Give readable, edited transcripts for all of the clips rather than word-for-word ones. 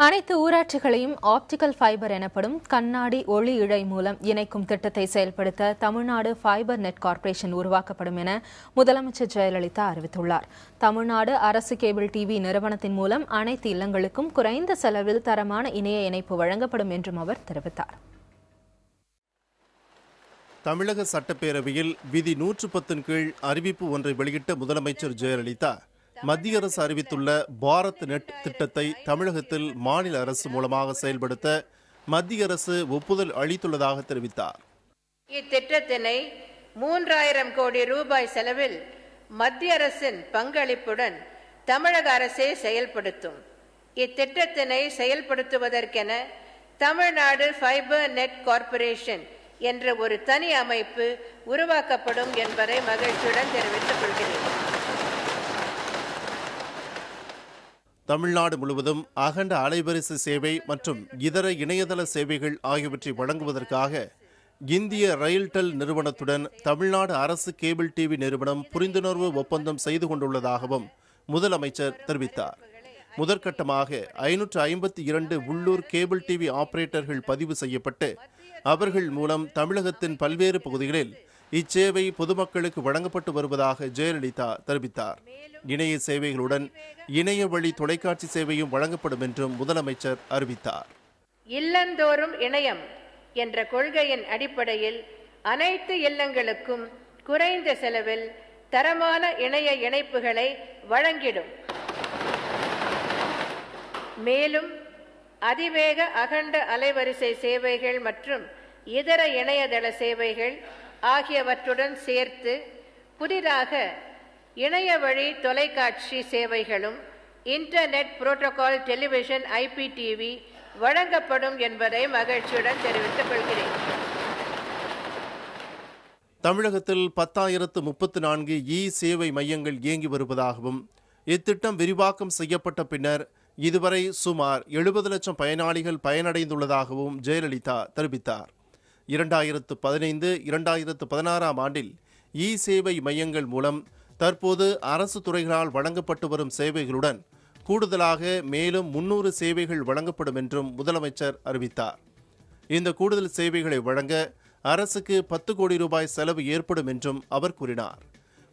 அனைத்து ஊராட்சிகளையும் optical fibre எனப்படும் கண்ணாடி ஒளி இழை மூலம் இணைக்கும் திட்டத்தை செயல்படுத்த தமிழ்நாடு ஃபைபர் நெட் கார்ப்பரேஷன் உருவாக்கப்படும் என முதலமைச்சர் ஜெயலலிதா அறிவித்துள்ளார். தமிழ்நாடு அரசு கேபிள் டிவி நிறுவனத்தின் மூலம் அனைத்து இல்லங்களுக்கும் குறைந்த செலவில் தரமான இணைய இணைப்பு வழங்கப்படும் என்றும் அவர் தெரிவித்தார். தமிழக சட்டப்பேரவையில் விதி 110 கீழ் அறிவிப்பு ஒன்றை வெளியிட்ட முதலமைச்சர் ஜெயலலிதா மத்திய அரசு அறிவித்துள்ள பாரத் நெட் திட்டத்தை தமிழகத்தில் மாநில அரசு மூலமாக செயல்படுத்த மத்திய அரசு ஒப்புதல் அளித்துள்ளதாக தெரிவித்தார். இத்திட்டத்தினை 3000 கோடி ரூபாய் செலவில் மத்திய அரசின் பங்களிப்புடன் தமிழக அரசே செயல்படுத்தும். இத்திட்டத்தினை செயல்படுத்துவதற்கென தமிழ்நாடு ஃபைபர் நெட் கார்ப்பரேஷன் என்ற ஒரு தனி அமைப்பு உருவாக்கப்படும் என்பதை மகிழ்ச்சியுடன் தெரிவித்துக் கொள்கிறேன். தமிழ்நாடு முழுவதும் அகண்ட அலைவரிசை சேவை மற்றும் இதர இணையதள சேவைகள் ஆகியவற்றை வழங்குவதற்காக இந்திய ரயில்டெல் நிறுவனத்துடன் தமிழ்நாடு அரசு கேபிள் டிவி நிறுவனம் புரிந்துணர்வு ஒப்பந்தம் செய்து கொண்டுள்ளதாகவும் முதலமைச்சர் தெரிவித்தார். முதற்கட்டமாக 552 உள்ளூர் கேபிள் டிவி ஆபரேட்டர்கள் பதிவு செய்யப்பட்டு அவர்கள் மூலம் தமிழகத்தின் பல்வேறு பகுதிகளில் இச்சேவை பொதுமக்களுக்கு வழங்கப்பட்டு வருவதாக ஜெயலலிதா தெரிவித்தார். இணைய சேவைகளுடன் இணைய வழி தொலைக்காட்சி சேவையும் வழங்கப்படும் என்றும் முதலமைச்சர் அறிவித்தார். இல்லந்தோறும் இணையம் என்ற கொள்கையின் அடிப்படையில் அனைத்து இல்லங்களுக்கும் குறைந்த செலவில் தரமான இணைய இணைப்புகளை வழங்கிடும். மேலும் அதிவேக அகண்ட அலைவரிசை சேவைகள் மற்றும் இதர இணையதள சேவைகள் ஆகியவற்றுடன் சேர்த்து புதிதாக இணைய வழி தொலைக்காட்சி சேவைகளும் இன்டர்நெட் புரோட்டோகால் டெலிவிஷன் IPTV வழங்கப்படும் என்பதை மகிழ்ச்சியுடன் தெரிவித்துக் கொள்கிறேன். தமிழகத்தில் 10,034 சேவை மையங்கள் இயங்கி வருவதாகவும் இத்திட்டம் விரிவாக்கம் செய்யப்பட்ட பின்னர் இதுவரை சுமார் 70 லட்சம் பயனாளிகள் பயனடைந்துள்ளதாகவும் ஜெயலலிதா தெரிவித்தார். 2015-2016 ஆண்டில் சேவை மையங்கள் மூலம் தற்போது அரசு துறைகளால் வழங்கப்பட்டு வரும் சேவைகளுடன் கூடுதலாக மேலும் 300 சேவைகள் வழங்கப்படும் என்றும் முதலமைச்சர் அறிவித்தார். இந்த கூடுதல் சேவைகளை வழங்க அரசுக்கு 10 கோடி ரூபாய் செலவு ஏற்படும் என்றும் அவர் கூறினார்.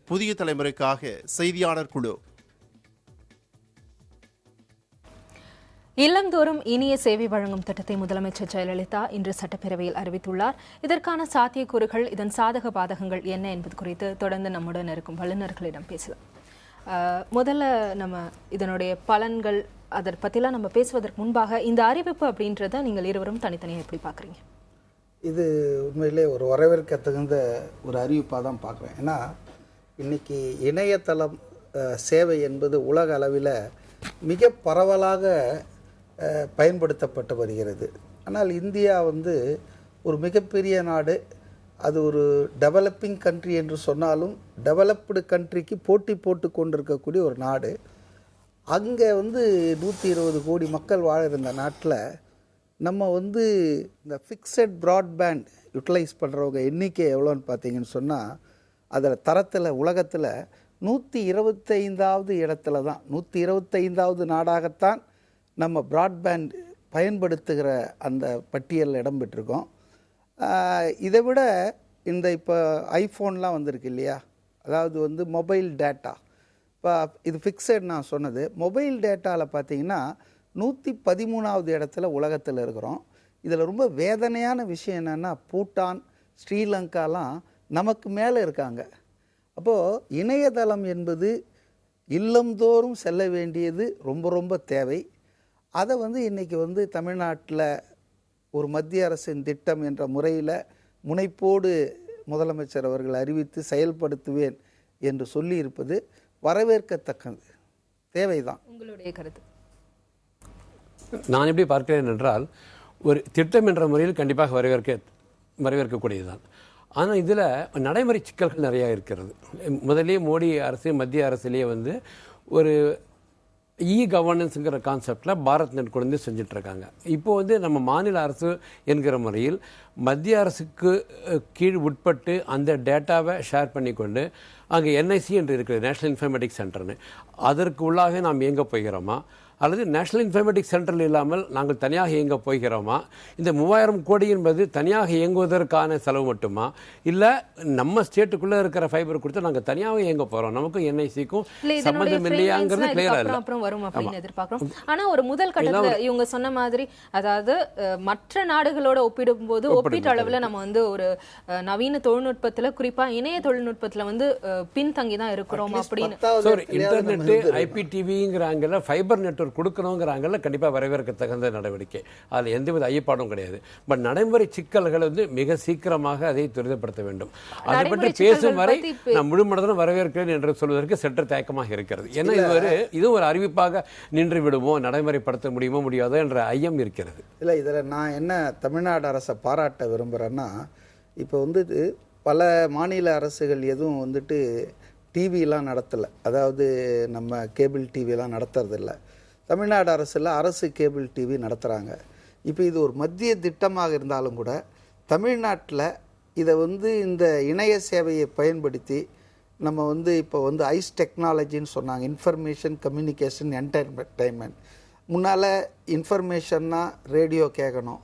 புதிய தலைமுறைக்காக செய்தியாளர் குழு. இல்லந்தோறும் இனிய சேவை வழங்கும் திட்டத்தை முதலமைச்சர் ஜெயலலிதா இன்று சட்டப்பேரவையில் அறிவித்துள்ளார். இதற்கான சாத்தியக்கூறுகள், இதன் சாதக பாதகங்கள் என்ன என்பது குறித்து தொடர்ந்து நம்முடன் இருக்கும் வல்லுநர்களிடம் பேசலாம். முதல்ல நம்ம இதனுடைய பலன்கள் அதை பற்றிலாம் நம்ம பேசுவதற்கு முன்பாக இந்த அறிவிப்பு அப்படின்றத நீங்கள் இருவரும் தனித்தனியாக எப்படி பார்க்குறீங்க? இது உண்மையிலே ஒரு வரவேற்க தகுந்த ஒரு அறிவிப்பாக தான் பார்க்குறேன். ஏன்னா இன்றைக்கி இணையதளம் சேவை என்பது உலக அளவில் மிக பரவலாக பயன்படுத்தப்பட்டு வருகிறது. ஆனால் இந்தியா ஒரு மிகப்பெரிய நாடு. அது ஒரு டெவலப்பிங் கண்ட்ரி என்று சொன்னாலும் டெவலப்டு கண்ட்ரிக்கு போட்டி போட்டு கொண்டிருக்கக்கூடிய ஒரு நாடு. அங்கே 120 கோடி மக்கள் வாழ இந்த நாட்டில் நம்ம இந்த ஃபிக்ஸட் ப்ராட்பேண்ட் யூட்டிலைஸ் பண்ணுறவங்க எண்ணிக்கை எவ்வளோன்னு பார்த்தீங்கன்னு சொன்னால் அதில் தரத்தில் உலகத்தில் 125வது இடத்துல தான், 125வது நாடாகத்தான் நம்ம ப்ராட்பேண்ட் பயன்படுத்துகிற அந்த பட்டியலில் இடம் பெற்றிருக்கோம். இதை விட இந்த இப்போ ஐஃபோன்லாம் வந்திருக்கு இல்லையா, அதாவது மொபைல் டேட்டா. இப்போ இது ஃபிக்ஸட் நான் சொன்னது. மொபைல் டேட்டாவில் பார்த்தீங்கன்னா 113வது இடத்துல உலகத்தில் இருக்கிறோம். இதில் ரொம்ப வேதனையான விஷயம் என்னென்னா பூட்டான், ஸ்ரீலங்காலாம் நமக்கு மேலே இருக்காங்க. அப்போது இணையதளம் என்பது இல்லந்தோறும் செல்ல வேண்டியது ரொம்ப ரொம்ப தேவை. அதை இன்றைக்கி தமிழ்நாட்டில் ஒரு மத்திய அரசின் திட்டம் என்ற முறையில் முனைப்போடு முதலமைச்சர் அவர்கள் அறிவித்து செயல்படுத்துவேன் என்று சொல்லியிருப்பது வரவேற்கத்தக்கது, தேவைதான். உங்களுடைய கருத்து? நான் எப்படி பார்க்கிறேன் என்றால், ஒரு திட்டம் என்ற முறையில் கண்டிப்பாக வரவேற்கக்கூடியதுதான். ஆனால் இதில் நடைமுறை சிக்கல்கள் நிறையா இருக்கிறது. முதலே மோடி அரசு மத்திய அரசுலேயே ஒரு கவர்னன்ஸுங்கிற கான்செப்டில் பாரத் நெட் கொண்டு செஞ்சிட்ருக்காங்க. இப்போது நம்ம மாநில அரசு என்கிற முறையில் மத்திய அரசுக்கு கீழ் உட்பட்டு அந்த டேட்டாவை ஷேர் பண்ணிக்கொண்டு அங்கே NIC என்று இருக்கிறது, நேஷனல் இன்ஃபர்மேட்டிக்ஸ் சென்டர்னு, அதற்கு உள்ளாக நாம் இயங்க போகிறோமா அல்லது நேஷனல் இன்ஃபர்மேட்டிக்ஸ் சென்டரில் இல்லாமல் நாங்கள் தனியாக இயங்க போகிறோமா? இந்த 3000 கோடி என்பது தனியாக இயங்குவதற்கான செலவு மட்டுமா, இல்லை நம்ம ஸ்டேட்டுக்குள்ளே இருக்கிற ஃபைபர் கொடுத்து நாங்கள் தனியாக இயங்க போகிறோம், நமக்கும் என்ஐசிக்கும் சம்மந்தம் இல்லையாங்கிறது கிளியராக இல்லை. அப்புறம் வரும் அப்படின்னு எதிர்பார்க்கிறோம். ஆனா ஒரு முதல் கட்டத்துல இவங்க சொன்ன மாதிரி, அதாவது மற்ற நாடுகளோட ஒப்பிடும்போது ஒப்பீட்டளவுல நம்ம வந்து ஒரு நவீன தொழில்நுட்பத்துல, குறிப்பா இணைய தொழில்நுட்பத்துல வந்து பின்தங்கி தான் இருக்கிறோம் அப்படின்னு. இன்டர்நெட் ஐபிடிவிங்கிறாங்கல்ல, ஃபைபர் நெட்வொர்க் கொடுக்கணுங்கிறாங்கல்ல, கண்டிப்பாக வரவேற்க தகுந்த நடவடிக்கை, அதில் எந்தவித ஐயப்பாடும் கிடையாது. பட் நடைமுறை சிக்கல்கள் வந்து மிக சீக்கிரமாக அதை துரிதப்படுத்த வேண்டும். அதை பற்றி பேசும் வரை நான் முழுமனதுடன் வரவேற்கிறேன் என்று சொல்வதற்கு சற்று தயக்கமாக இருக்கிறது. ஏன்னா இது ஒரு அறிவிப்பாக நின்று விடுமோ, நடைமுறைப்படுத்த முடியுமோ முடியாதோ என்ற ஐயம் இருக்கிறது. இல்லை, இதில் நான் என்ன தமிழ்நாடு அரசை பாராட்ட விரும்புகிறேன்னா, இப்போ வந்து பல மாநில அரசுகள் எதுவும் வந்துட்டு டிவிலாம் நடத்தலை, அதாவது நம்ம கேபிள் டிவிலாம் நடத்துறதில்ல. தமிழ்நாடு அரசில் அரசு கேபிள் டிவி நடத்துகிறாங்க. இப்போ இது ஒரு மத்திய திட்டமாக இருந்தாலும் கூட தமிழ்நாட்டில் இதை வந்து இந்த இணைய சேவையை பயன்படுத்தி நம்ம வந்து இப்போ வந்து ஐஸ் டெக்னாலஜின்னு சொன்னாங்க, இன்ஃபர்மேஷன் கம்யூனிகேஷன் என்டர்டைன்மெண்ட். முன்னால் இன்ஃபர்மேஷன்னா ரேடியோ கேட்கணும்,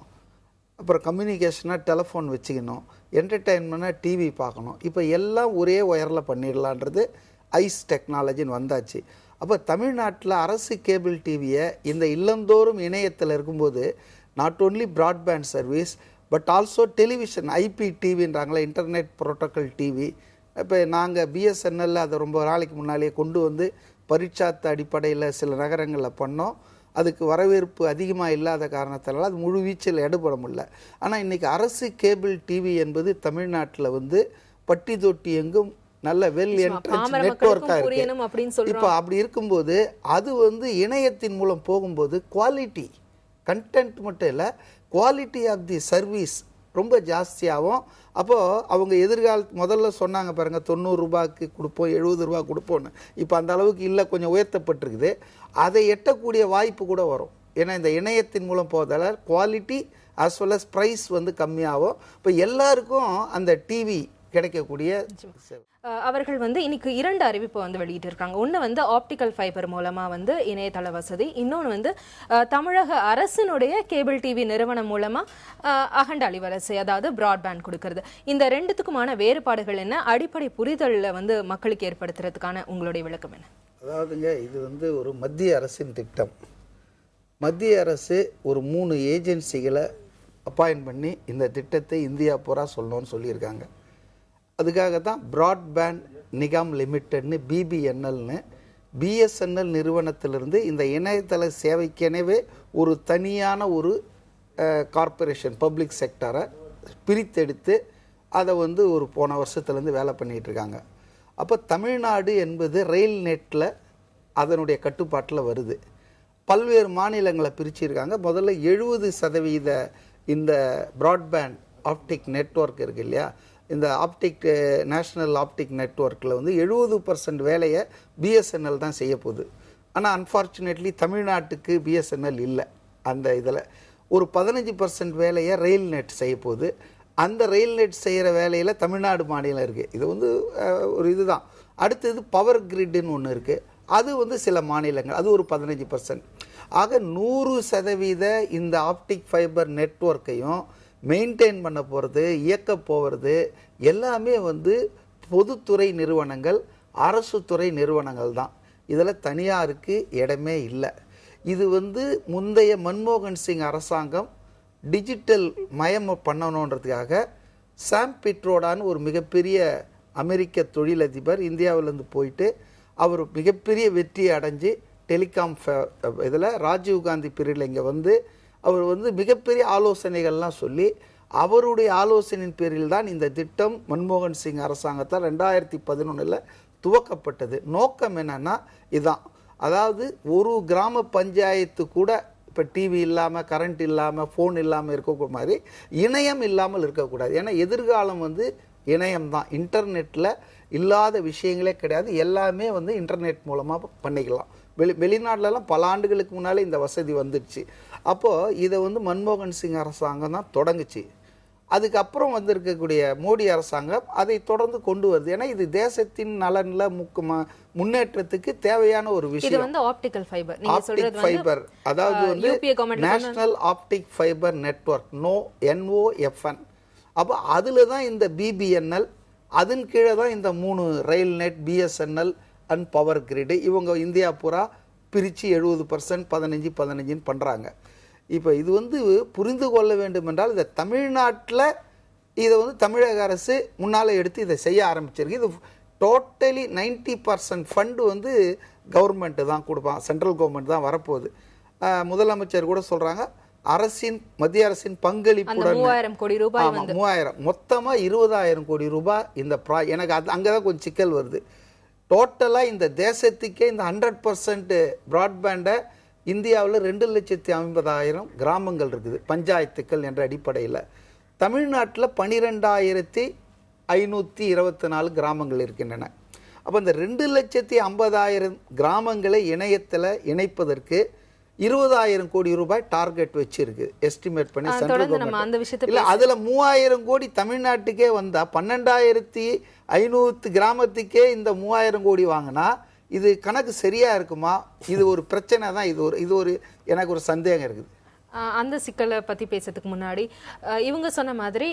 அப்புறம் கம்யூனிகேஷனாக டெலிஃபோன் வச்சுக்கணும், என்டர்டெயின்மெண்ட்டாக டிவி பார்க்கணும். இப்போ எல்லாம் ஒரே ஒயரில் பண்ணிடலான்றது ஐஸ் டெக்னாலஜின்னு வந்தாச்சு. அப்போ தமிழ்நாட்டில் அரசு கேபிள் டிவியை இந்த இல்லந்தோறும் இணையத்தில் இருக்கும்போது not only broadband service but also television ஐபிடிவின்றாங்களே, இன்டர்நெட் ப்ரோட்டோக்கால் டிவி. இப்போ நாங்கள் பிஎஸ்என்எல்ல அதை ரொம்ப நாளைக்கு முன்னாலேயே கொண்டு வந்து பரீட்சாத்த அடிப்படையில் சில நகரங்களில் பண்ணோம். அதுக்கு வரவேற்பு அதிகமாக இல்லாத காரணத்தினால அது முழு வீச்சில் எடுபட முடியல. ஆனால் இன்றைக்கி அரசு கேபிள் டிவி என்பது தமிழ்நாட்டில் வந்து பட்டி தொட்டி எங்கும் நல்ல வெல் என்ட்ரன்ஸ் நெட்வொர்க்காக இருக்குது. இப்போ அப்படி இருக்கும்போது அது வந்து இணையத்தின் மூலம் போகும்போது குவாலிட்டி கண்டென்ட் மட்டும் இல்லை, குவாலிட்டி ஆஃப் தி சர்வீஸ் ரொம்ப ஜாஸ்தியாகும். அப்போது அவங்க முதல்ல சொன்னாங்க பாருங்கள், 90 ரூபாய்க்கு கொடுப்போம், 70 ரூபா கொடுப்போன்னு. இப்போ அந்த அளவுக்கு இல்லை, கொஞ்சம் உயர்த்தப்பட்டிருக்குது. அதை எட்டக்கூடிய வாய்ப்பு கூட வரும். ஏன்னா இந்த இணையத்தின் மூலம் போவதால் quality as well as price வந்து கம்மியாகும். இப்போ எல்லாருக்கும் அந்த டிவி கிடைக்கக்கூடிய. அவர்கள் வந்து இன்னைக்கு 2 அறிவிப்பு வந்து வெளியிட்டு இருக்காங்க. ஒன்று வந்து ஆப்டிக்கல் ஃபைபர் மூலமா வந்து இணையதள வசதி, இன்னொன்று வந்து தமிழக அரசினுடைய கேபிள் டிவி நிறுவனம் மூலமா அகண்ட அலைவரிசை, அதாவது பிராட்பேண்ட் கொடுக்கறது. இந்த ரெண்டுத்துக்குமான வேறுபாடுகள் என்ன, அடிப்படை புரிதலில் வந்து மக்களுக்கு ஏற்படுத்துறதுக்கான உங்களுடைய விளக்கம் என்ன? அதாவதுங்க, இது வந்து ஒரு மத்திய அரசின் திட்டம். மத்திய அரசு ஒரு 3 ஏஜென்சிகளை அப்பாயின்ட் பண்ணி இந்த திட்டத்தை இந்தியா பூரா சொல்லணும்னு சொல்லியிருக்காங்க. அதுக்காக தான் ப்ராட்பேண்ட் நிகாம் லிமிட்டட்னு பிபிஎன்எல்னு பிஎஸ்என்எல் நிறுவனத்திலிருந்து இந்த இணையதள சேவைக்கெனவே ஒரு தனியான ஒரு கார்ப்பரேஷன் பப்ளிக் செக்டரை பிரித்தெடுத்து அதை வந்து ஒரு போன வருஷத்துலேருந்து வேலை பண்ணிகிட்ருக்காங்க. அப்போ தமிழ்நாடு என்பது ரயில் நெட்டில் அதனுடைய கட்டுப்பாட்டில் வருது. பல்வேறு மாநிலங்களை பிரிச்சிருக்காங்க. முதல்ல 70% இந்த ப்ராட்பேண்ட் ஆப்டிக் நெட்வொர்க் இருக்குது இல்லையா, இந்த ஆப்டிக் நேஷ்னல் ஆப்டிக் நெட்வொர்க்கில் வந்து 70% வேலையை பிஎஸ்என்எல் தான் செய்ய போகுது. ஆனால் அன்ஃபார்ச்சுனேட்லி தமிழ்நாட்டுக்கு பிஎஸ்என்எல் இல்லை. அந்த இதில் ஒரு 15% வேலையை ரயில் நெட் செய்ய போகுது. அந்த ரயில் நெட் செய்கிற வேலையில் தமிழ்நாடு மாநிலம் இருக்குது. இது வந்து ஒரு இதுதான். அடுத்தது பவர் கிரிட்னு ஒன்று இருக்குது, அது வந்து சில மாநிலங்கள், அது ஒரு 15%. ஆக 100% இந்த ஆப்டிக் ஃபைபர் நெட்வொர்க்கையும் மெயின்டைன் பண்ண போகிறது, இயக்க போகிறது எல்லாமே வந்து பொதுத்துறை நிறுவனங்கள், அரசு துறை நிறுவனங்கள் தான். இதில் தனியாருக்கு இடமே இல்லை. இது வந்து முந்தைய மன்மோகன் சிங் அரசாங்கம் டிஜிட்டல் மயம் பண்ணணுன்றதுக்காக சாம் பிட்ரோடான்னு ஒரு மிகப்பெரிய அமெரிக்க தொழிலதிபர் இந்தியாவிலேருந்து போயிட்டு அவர் மிகப்பெரிய வெற்றியை அடைஞ்சு டெலிகாம் இதில் ராஜீவ்காந்தி பீரியடில் இங்கே வந்து அவர் வந்து மிகப்பெரிய ஆலோசனைகள்லாம் சொல்லி, அவருடைய ஆலோசனையின் பேரில் தான் இந்த திட்டம் மன்மோகன் சிங் அரசாங்கத்தால் 2011 துவக்கப்பட்டது. நோக்கம் என்னன்னா இதுதான். அதாவது ஒரு கிராம பஞ்சாயத்து கூட இப்போ டிவி இல்லாமல், கரண்ட் இல்லாமல், ஃபோன் இல்லாமல் இருக்கக்கூடிய மாதிரி இணையம் இல்லாமல் இருக்கக்கூடாது. ஏன்னா எதிர்காலம் வந்து இணையம் தான். இன்டர்நெட்டில் இல்லாத விஷயங்களே கிடையாது, எல்லாமே வந்து இன்டர்நெட் மூலமாக பண்ணிக்கலாம். வெளிநாட்டிலலாம் பல ஆண்டுகளுக்கு முன்னாலே இந்த வசதி வந்துடுச்சு. அப்போது இதை வந்து மன்மோகன் சிங் அரசாங்கம் தான் தொடங்குச்சு. அதுக்கப்புறம் இருக்கக்கூடிய மோடி அரசாங்கம் அதை தொடர்ந்து கொண்டு வருது. ஏன்னா இது தேசத்தின் நலன்ல முன்னேற்றத்துக்கு தேவையான ஒரு விஷயம். இது வந்து ஆப்டிகல் ஃபைபர், நீங்க சொல்றது ஃபைபர், அதாவது national optic fibre network, NOFN. அப்போ அதுல தான் இந்த BBNL, அதன் கீழே தான் இந்த 3 rail net, BSNL and power grid, இவங்க இந்தியா பூரா பிரித்து 70% 15-15 பண்ணுறாங்க. இப்போ இது புரிந்து கொள்ள வேண்டும் என்றால் இந்த தமிழ்நாட்டில் இதை தமிழக அரசு முன்னால் எடுத்து இதை செய்ய ஆரம்பிச்சிருக்கு. இது டோட்டலி 90% ஃபண்டு கவர்மெண்ட்டு தான் கொடுப்பான், சென்ட்ரல் கவர்மெண்ட் தான் வரப்போகுது. முதலமைச்சர் கூட சொல்கிறாங்க மத்திய அரசின் பங்களிப்புடன் 3000 கோடி ரூபாய் 3000 மொத்தமாக 20,000 கோடி ரூபாய் இந்த எனக்கு அங்கே தான் கொஞ்சம் சிக்கல் வருது. டோட்டலாக இந்த தேசத்துக்கே இந்த 100% ப்ராட்பேண்டை இந்தியாவில் 2,50,000 கிராமங்கள் இருக்குது, பஞ்சாயத்துக்கள் என்ற அடிப்படையில். தமிழ்நாட்டில் 12,524 கிராமங்கள் இருக்கின்றன. அப்போ இந்த 2,50,000 கிராமங்களை இணையத்தில் இணைப்பதற்கு 20,000 கோடி ரூபாய் டார்கெட் வச்சிருக்கு, எஸ்டிமேட் பண்ணி சென்ட்ரல் கவர்மெண்ட். இல்லை, அதில் 3,000 கோடி தமிழ்நாட்டுக்கே வந்தால் 12,500 கிராமத்துக்கே இந்த 3,000 கோடி வாங்கினா இது கணக்கு சரியா இருக்குமா? இது ஒரு பிரச்சனை தான். இது ஒரு எனக்கு ஒரு சந்தேகம் இருக்குது. அந்த சிக்கலை பற்றி பேசுறதுக்கு முன்னாடி இவங்க சொன்ன மாதிரி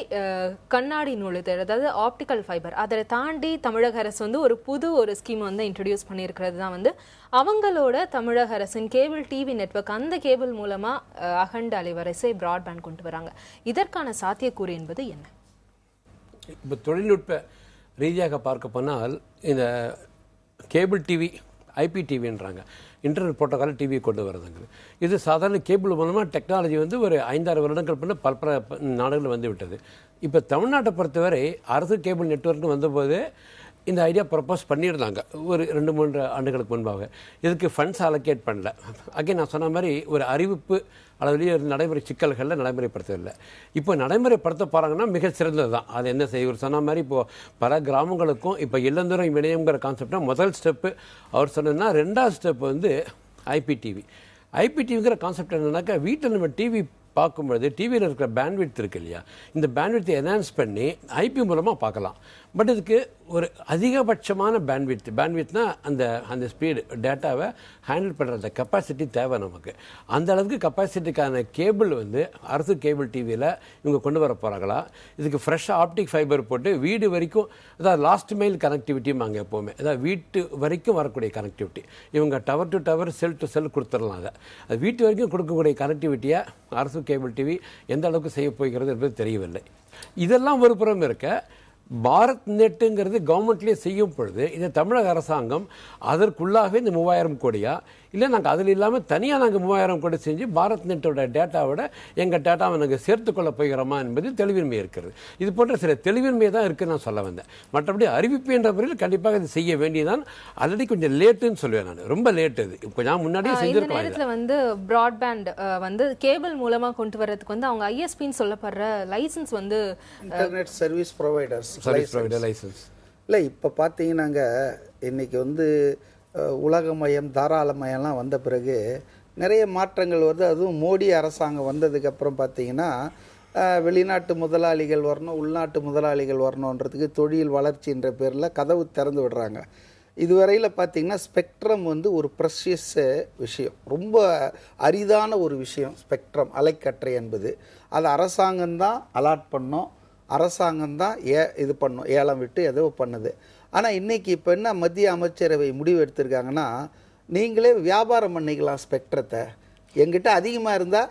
கண்ணாடி நூலுதல், அதாவது ஆப்டிக்கல் ஃபைபர், அதை தாண்டி தமிழக அரசு ஒரு ஸ்கீம் இன்ட்ரடியூஸ் பண்ணியிருக்கிறது தான் அவங்களோட தமிழக அரசின் கேபிள் டிவி நெட்வொர்க், அந்த கேபிள் மூலமாக அகண்ட அலைவரிசை பிராட்பேண்ட் கொண்டு வராங்க. இதற்கான சாத்தியக்கூறு என்பது என்ன? இப்போ தொழில்நுட்ப ரீதியாக பார்க்க போனால் இந்த கேபிள் டிவி, IPTVன்றாங்க, இன்டர்நெட் புரோட்டோகால் டிவி கொண்டு வரதுங்க. இது சாதாரண கேபிள் மூலமாக டெக்னாலஜி ஒரு 5-6 வருடங்கள் பண்ண பல நாடுகளில் வந்து விட்டது. இப்போ தமிழ்நாட்டை பொறுத்தவரை அரசு கேபிள் நெட்வொர்க்னு வந்தபோது இந்த ஐடியா ப்ரப்போஸ் பண்ணியிருந்தாங்க ஒரு 2-3 ஆண்டுகளுக்கு முன்பாக. இதுக்கு ஃபண்ட்ஸ் அலோகேட் பண்ணல. அங்கே நான் சொன்ன மாதிரி ஒரு அறிவிப்பு அளவிலேயே நடைமுறை சிக்கல்களில் நடைமுறைப்படுத்தவில்லை. இப்போ நடைமுறைப்படுத்த போகிறாங்கன்னா மிக சிறந்தது தான். அது என்ன செய்ய சொன்ன மாதிரி இப்போது பல கிராமங்களுக்கும் இப்போ இல்லந்தூரம் இணையங்கிற கான்செப்டாக முதல் ஸ்டெப்பு அவர் சொன்னதுன்னா, 2வது ஸ்டெப் ஐபிடிவிங்கிற கான்செப்ட் என்னன்னாக்கா, வீட்டில் நம்ம டிவி பார்க்கும்பொழுது டிவியில் இருக்கிற பேண்ட்விட்த் இருக்கு இல்லையா, இந்த பேண்ட்விட்த்தை என்ஹான்ஸ் பண்ணி IP மூலமாக பார்க்கலாம். பட் இதுக்கு ஒரு அதிகபட்சமான பேண்ட்விட்னா அந்த ஸ்பீடு டேட்டாவை ஹேண்டில் பண்ணுற அந்த கெப்பாசிட்டி தேவை நமக்கு. அந்த அளவுக்கு கெப்பாசிட்டிக்கான கேபிள் அரசு கேபிள் டிவியில் இவங்க கொண்டு வர போகிறாங்களா? இதுக்கு ஃப்ரெஷ்ஷாக ஆப்டிக் ஃபைபர் போட்டு வீடு வரைக்கும், அதாவது லாஸ்ட் மைல் கனெக்டிவிட்டியும் அங்கே எப்போவுமே, அதாவது வீட்டு வரைக்கும் வரக்கூடிய கனெக்டிவிட்டி. இவங்க tower to tower, sell to sell கொடுத்துடலாம். அது வீட்டு வரைக்கும் கொடுக்கக்கூடிய கனெக்டிவிட்டியை அரசு கேபிள் டிவி எந்த அளவுக்கு செய்ய போகிறது என்பது தெரியவில்லை. இதெல்லாம் ஒரு புறம் இருக்க, பாரத் நெட்டுங்கிறது கவர்மெண்ட்லேயே செய்யும் பொழுது இந்த தமிழக அரசாங்கம் அதற்குள்ளாகவே இந்த 3000 கோடியா, இல்லை நாங்கள் அதில் இல்லாமல் தனியாக நாங்கள் 3000 கோடி செஞ்சு பாரத் நெட்டோட டேட்டாவோட எங்கள் டேட்டாவை நாங்கள் சேர்த்துக்கொள்ள போகிறோமா என்பது தெளிவின்மை இருக்கிறது. இது போன்ற சில தெளிவின்மை தான் இருக்குன்னு நான் சொல்ல வந்தேன். மற்றபடி அறிவிப்பு என்ற முறையில் கண்டிப்பாக இது செய்ய வேண்டியதான். ஆல்ரெடி கொஞ்சம் லேட்டுன்னு சொல்லுவேன் நான், ரொம்ப லேட்டு. இது கொஞ்சம் முன்னாடியே செஞ்சிருக்கலாம். இந்த நேரத்தில் பிராட்பேண்ட் கேபிள் மூலமாக கொண்டு வரதுக்கு அவங்க ISPன்னு சொல்லப்படுற licence internet service provider licence இல்லை. இப்போ பார்த்தீங்கன்னாங்க இன்னைக்கு உலகமயம் தாராளமயம்லாம் வந்த பிறகு நிறைய மாற்றங்கள் வருது. அதுவும் மோடி அரசாங்கம் வந்ததுக்கப்புறம் பார்த்தீங்கன்னா வெளிநாட்டு முதலாளிகள் வரணும், உள்நாட்டு முதலாளிகள் வரணுன்றதுக்கு தொழில் வளர்ச்சின்ற பேரில் கதவு திறந்து விடுறாங்க. இதுவரையில் பார்த்தீங்கன்னா ஸ்பெக்ட்ரம் ஒரு ப்ரெஷியஸ் விஷயம், ரொம்ப அரிதான ஒரு விஷயம். ஸ்பெக்ட்ரம் அலைக்கற்றை என்பது அது அரசாங்கம்தான் அலாட் பண்ணோம், அரசாங்கம்தான் இது பண்ணும், ஏலம் விட்டு ஏதோ பண்ணுது. ஆனால் இன்றைக்கி இப்போ என்ன மத்திய அமைச்சரவை முடிவு எடுத்திருக்காங்கன்னா, நீங்களே வியாபாரம் பண்ணிக்கலாம் ஸ்பெக்ட்ரத்தை. எங்கிட்ட அதிகமாக இருந்தால்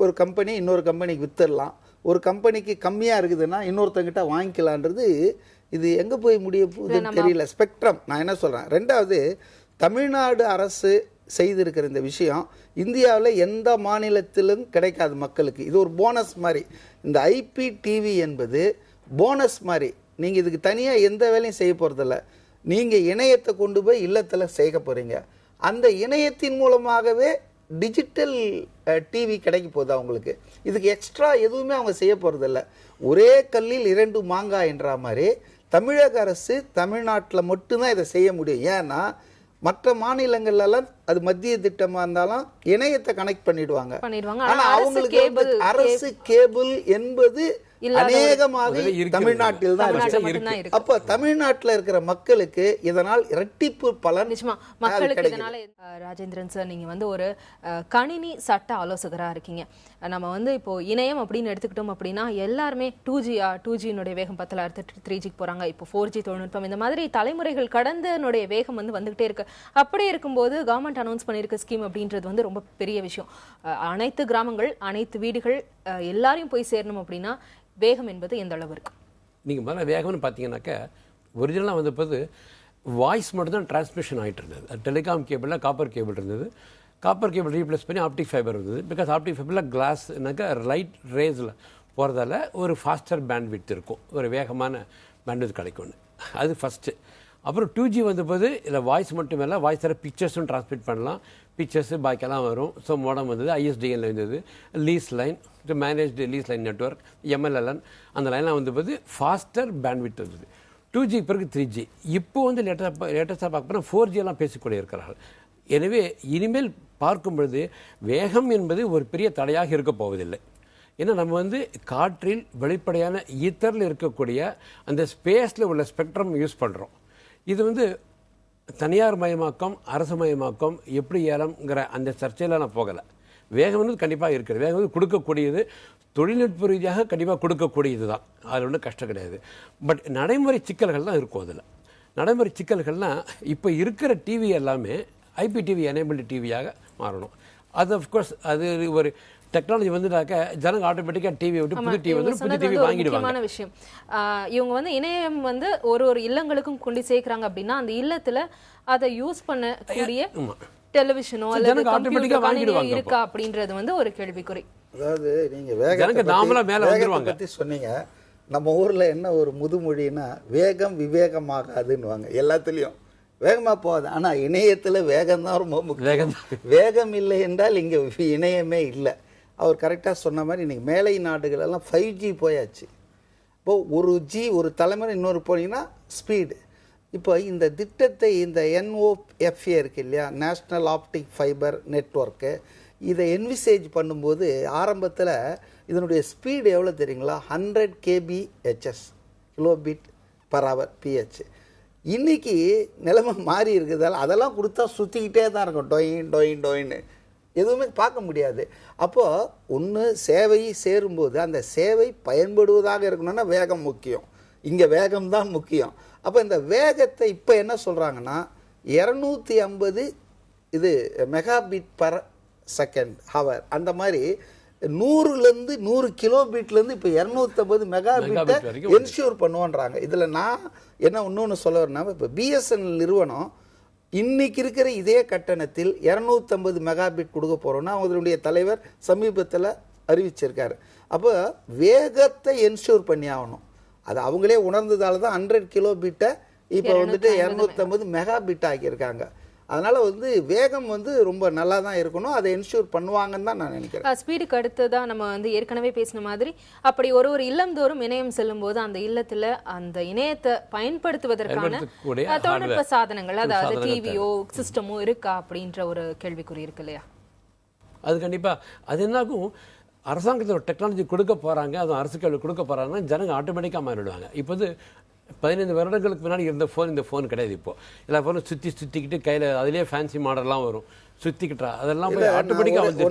ஒரு கம்பெனி இன்னொரு கம்பெனிக்கு விற்றுடலாம், ஒரு கம்பெனிக்கு கம்மியாக இருக்குதுன்னா இன்னொருத்தங்கிட்ட வாங்கிக்கலான்றது. இது எங்கே போய் முடிய போகுதுன்னு தெரியல. ஸ்பெக்ட்ரம் நான் என்ன சொல்கிறேன். 2வது, தமிழ்நாடு அரசு செய்திருக்கிற இந்த விஷயம் இந்தியாவில் எந்த மாநிலத்திலும் கிடைக்காது மக்களுக்கு. இது ஒரு போனஸ் மாதிரி. இந்த IPTV என்பது போனஸ் மாதிரி. நீங்கள் இதுக்கு தனியாக எந்த வேலையும் செய்ய போகிறதில்ல. நீங்கள் இணையத்தை கொண்டு போய் இல்லத்தில் சேர்க்க போகிறீங்க. அந்த இணையத்தின் மூலமாகவே டிஜிட்டல் டிவி கிடைக்க போகுது அவங்களுக்கு. இதுக்கு எக்ஸ்ட்ரா எதுவுமே அவங்க செய்ய போகிறதில்ல. ஒரே கல்லில் 2 மாங்காய் என்ற மாதிரி தமிழக அரசு தமிழ்நாட்டில் மட்டும்தான் இதை செய்ய முடியும். ஏன்னா மற்ற மாநிலங்கள்லாம் அது மத்திய திட்டமாக இருந்தாலும் இணையத்தை கனெக்ட் பண்ணிடுவாங்க. ஆனால் அவங்களுக்கு அரசு கேபிள் என்பது அநேகமாக இருக்கிறது. தமிழ்நாட்டில் தான் தமிழ்நாட்டில் இருக்கு. மட்டும்தான் இருக்கு. அப்ப தமிழ்நாட்டில் இருக்கிற மக்களுக்கு இதனால் இரட்டிப்பு பலன் நிச்சயமா மக்களுக்கு கிடைக்குது. இதனால ராஜேந்திரன் சார், நீங்க வந்து ஒரு கணினி சட்ட ஆலோசகரா இருக்கீங்க. நம்ம வந்து இப்போ இணையம் அப்படின்னு எடுத்துக்கிட்டோம் அப்படின்னா எல்லாருமே 2G-யா 2G-னுடைய வேகம் 10ல அடுத்து 3G-க்கு போறாங்க. இப்போ 4G தொழில்நுட்பம், இந்த மாதிரி தலைமுறைகள் கடந்தனுடைய வேகம் வந்து வந்துகிட்டே இருக்கு. அப்படி இருக்கும்போது கவர்மெண்ட் அனௌன்ஸ் பண்ணியிருக்க ஸ்கீம் அப்படின்றது வந்து ரொம்ப பெரிய விஷயம். அனைத்து கிராமங்கள், அனைத்து வீடுகள் எல்லாரையும் போய் சேரணும் அப்படின்னா வேகம் என்பது எந்த அளவு இருக்கு? நீங்கள் முதல்ல வேகம்னு பார்த்தீங்கன்னாக்கா ஒரிஜினலாக வந்தபோது வாய்ஸ் மட்டும் தான் டிரான்ஸ்மிஷன் ஆகிட்டு இருந்தது. டெலிகாம் கேபிளில் காப்பர் கேபிள் இருந்தது. காப்பர் கேபிள் ரீப்ளேஸ் பண்ணி ஆப்டிக் ஃபைபர் இருந்தது. பிகாஸ் ஆப்டிக் ஃபைபரில் கிளாஸ்னாக்கா லைட் ரேஸில் போகிறதால ஒரு ஃபாஸ்டர் பேண்ட்விட்த் இருக்கும், ஒரு வேகமான பேண்ட்விட்த் கிடைக்கும்னு. அது ஃபஸ்ட்டு. அப்புறம் 2G வந்தபோது இதில் வாய்ஸ் மட்டும் இல்லை, வாய்ஸ் தர பிக்சர்ஸும் டிரான்ஸ்மிட் பண்ணலாம். பிக்சர்ஸு பாக்கெல்லாம் வரும். ஸோ மோடம் வந்தது, ISDN இருந்தது, lease line, managed lease line network, MLLN, அந்த லைன்லாம் வந்தபோது ஃபாஸ்டர் பேண்ட்விட்த் வந்தது. 2G பிறகு 3G. இப்போ வந்து லேட்டஸ்ட்டாக பார்க்க போனால் 4G எல்லாம் பேசிக்கொண்டே இருக்கிறார்கள். எனவே இனிமேல் பார்க்கும் பொழுது வேகம் என்பது ஒரு பெரிய தடையாக இருக்க போவதில்லை. ஏன்னா நம்ம வந்து காற்றில் வெளிப்படையான ஈத்தரில் இருக்கக்கூடிய அந்த ஸ்பேஸில் உள்ள ஸ்பெக்ட்ரம் யூஸ் பண்ணுறோம். இது வந்து தனியார் மயமாக்கம், அரசு மயமாக்கம் எப்படி ஏலம்ங்கிற அந்த சர்ச்சையில் நான் போகலை. வேகம் வந்து கண்டிப்பாக இருக்கிறது. வேகம் வந்து கொடுக்கக்கூடியது, தொழில்நுட்ப ரீதியாக கண்டிப்பாக கொடுக்கக்கூடியது தான், அதில் ஒன்றும் கஷ்டம் கிடையாது. பட் நடைமுறை சிக்கல்கள் தான் இருக்கும். அதில் நடைமுறை சிக்கல்கள்னால் இப்போ இருக்கிற டிவி எல்லாமே IPTV எனேபிள்டு டிவியாக மாறணும். அது அஃப்கோர்ஸ் அது ஒரு டெக்னாலஜி வந்துட்டாக்க ஜனங்க ஆட்டோமேட்டிக்காக டிவி விட்டு புது டிவி வந்து புது டிவி வாங்கிடுவாங்க. முக்கியமான விஷயம், இவங்க வந்து இணையம் வந்து ஒரு இல்லங்களுக்கும் கொண்டு சேர்க்கிறாங்க அப்படின்னா அந்த இல்லத்துல அதை யூஸ் பண்ணக்கூடிய டெலிவிஷனோ அல்லது கம்ப்யூட்டர் இருக்கா அப்படின்றது வந்து ஒரு கேள்விக்குறி. அதாவது நீங்க வேகத்தை பத்தி சொன்னீங்க. நம்ம ஊர்ல என்ன ஒரு முதுமொழின்னா, வேகம் விவேகமாகாதுன்னு எல்லாத்துலயும் வேகமா போகாது. ஆனா இணையத்துல வேகம் தான் ரொம்ப முக்கியம். வேகம் இல்லை என்றால் இங்க இணையமே இல்லை. அவர் கரெக்டாக சொன்ன மாதிரி இன்னைக்கு மேலை நாடுகள் எல்லாம் 5G போயாச்சு. இப்போ 1G ஒரு தலைமுறை இன்னொரு போனீங்கன்னா ஸ்பீடு. இப்போ இந்த திட்டத்தை இந்த NOFA இருக்கு இல்லையா, நேஷ்னல் ஆப்டிக் ஃபைபர் நெட்வொர்க்கு, இதை என்விசேஜ் பண்ணும்போது ஆரம்பத்தில் இதனுடைய ஸ்பீடு எவ்வளோ தெரியுங்களா? 100 kbps, கிலோபீட் பர் ஹவர் PH. இன்னைக்கு நிலைமை மாறி இருக்குதால் அதெல்லாம் கொடுத்தா சுற்றிக்கிட்டே தான் இருக்கும், டொயின் டொயின் டொயின்னு, எதுவுமே பார்க்க முடியாது. அப்போது ஒன்று சேவை சேரும்போது அந்த சேவை பயன்படுவதாக இருக்கணும்னா வேகம் முக்கியம். இங்கே வேகம்தான் முக்கியம். அப்போ இந்த வேகத்தை இப்போ என்ன சொல்கிறாங்கன்னா 250 இது மெகாபீட் பர் செகண்ட் ஹவர், அந்த மாதிரி 100லேருந்து 100 கிலோபீட்லேருந்து இப்போ 250 மெகாபீட்டை என்ஷூர் பண்ணுவோன்றாங்க. இதில் நான் என்ன இன்னொன்று சொல்ல வரேன்னா, இப்போ BSNL நிறுவனம் இன்னைக்கு இருக்கிற இதே கட்டணத்தில் 250 மெகாபீட் கொடுக்க போகிறோன்னா அவங்களுடைய தலைவர் சமீபத்தில் அறிவிச்சிருக்காரு. அப்போ வேகத்தை என்ஷூர் பண்ணி ஆகணும். அது அவங்களே உணர்ந்ததால தான் 100 கிலோபீட்டை இப்போ வந்துட்டு 250 மெகாபீட் ஆக்கியிருக்காங்க. அதனால வந்து வேகம் வந்து ரொம்ப நல்லா தான் இருக்கணும், அதை என்ஷூர் பண்ணுவாங்கன்னு தான் நான் நினைக்கிறேன். ஸ்பீடுக்கு அடுத்து தான் நம்ம வந்து ஏற்கனவே பேசின மாதிரி அப்படி ஒரு இல்லம் தோறும் இணையம் செல்லும் போது அந்த இல்லத்துல அந்த இணையத்தை பயன்படுத்துவதற்கான தொழில்நுட்ப சாதனங்கள், அதாவது டிவியோ சிஸ்டமோ இருக்கா அப்படின்ற ஒரு கேள்விக்குறி இருக்கு இல்லையா? அது கண்டிப்பா அது என்னாகும், அரசாங்கத்தில் ஒரு டெக்னாலஜி கொடுக்க போறாங்க, அது அரசு கையில் கொடுக்க போறாங்கன்னா ஜனங்க ஆட்டோமேட்டிக்காக மாறிடுவாங்க. இப்போ வந்து 15 வருடங்களுக்கு முன்னாடி இருந்த ஃபோன் இந்த ஃபோன் கிடையாது. இப்போ எல்லா ஃபோனும் சுற்றிக்கிட்டு கையில் அதிலே ஃபேன்சி மாடல்லாம் வரும், சுற்றிக்கிட்டா அதெல்லாம் போய் ஆட்டோமேட்டிக்காக வந்து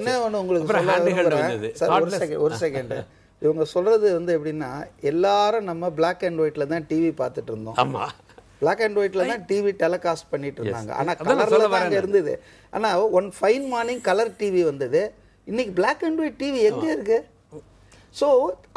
ஒரு செகண்ட் இவங்க சொல்றது வந்து எப்படின்னா, எல்லாரும் நம்ம பிளாக் அண்ட் ஒயிட்ல தான் டிவி பார்த்துட்டு இருந்தோம். ஆமா, பிளாக் அண்ட் ஒயிட்ல தான் டிவி டெலிகாஸ்ட் பண்ணிட்டு இருந்தாங்க. ஆனா கலர்ல தான் இருந்தது. ஆனா one fine morning colour TV வந்தது. இன்னைக்கு பிளாக் அண்ட் ஒயிட் டிவி எங்க இருக்கு? ஸோ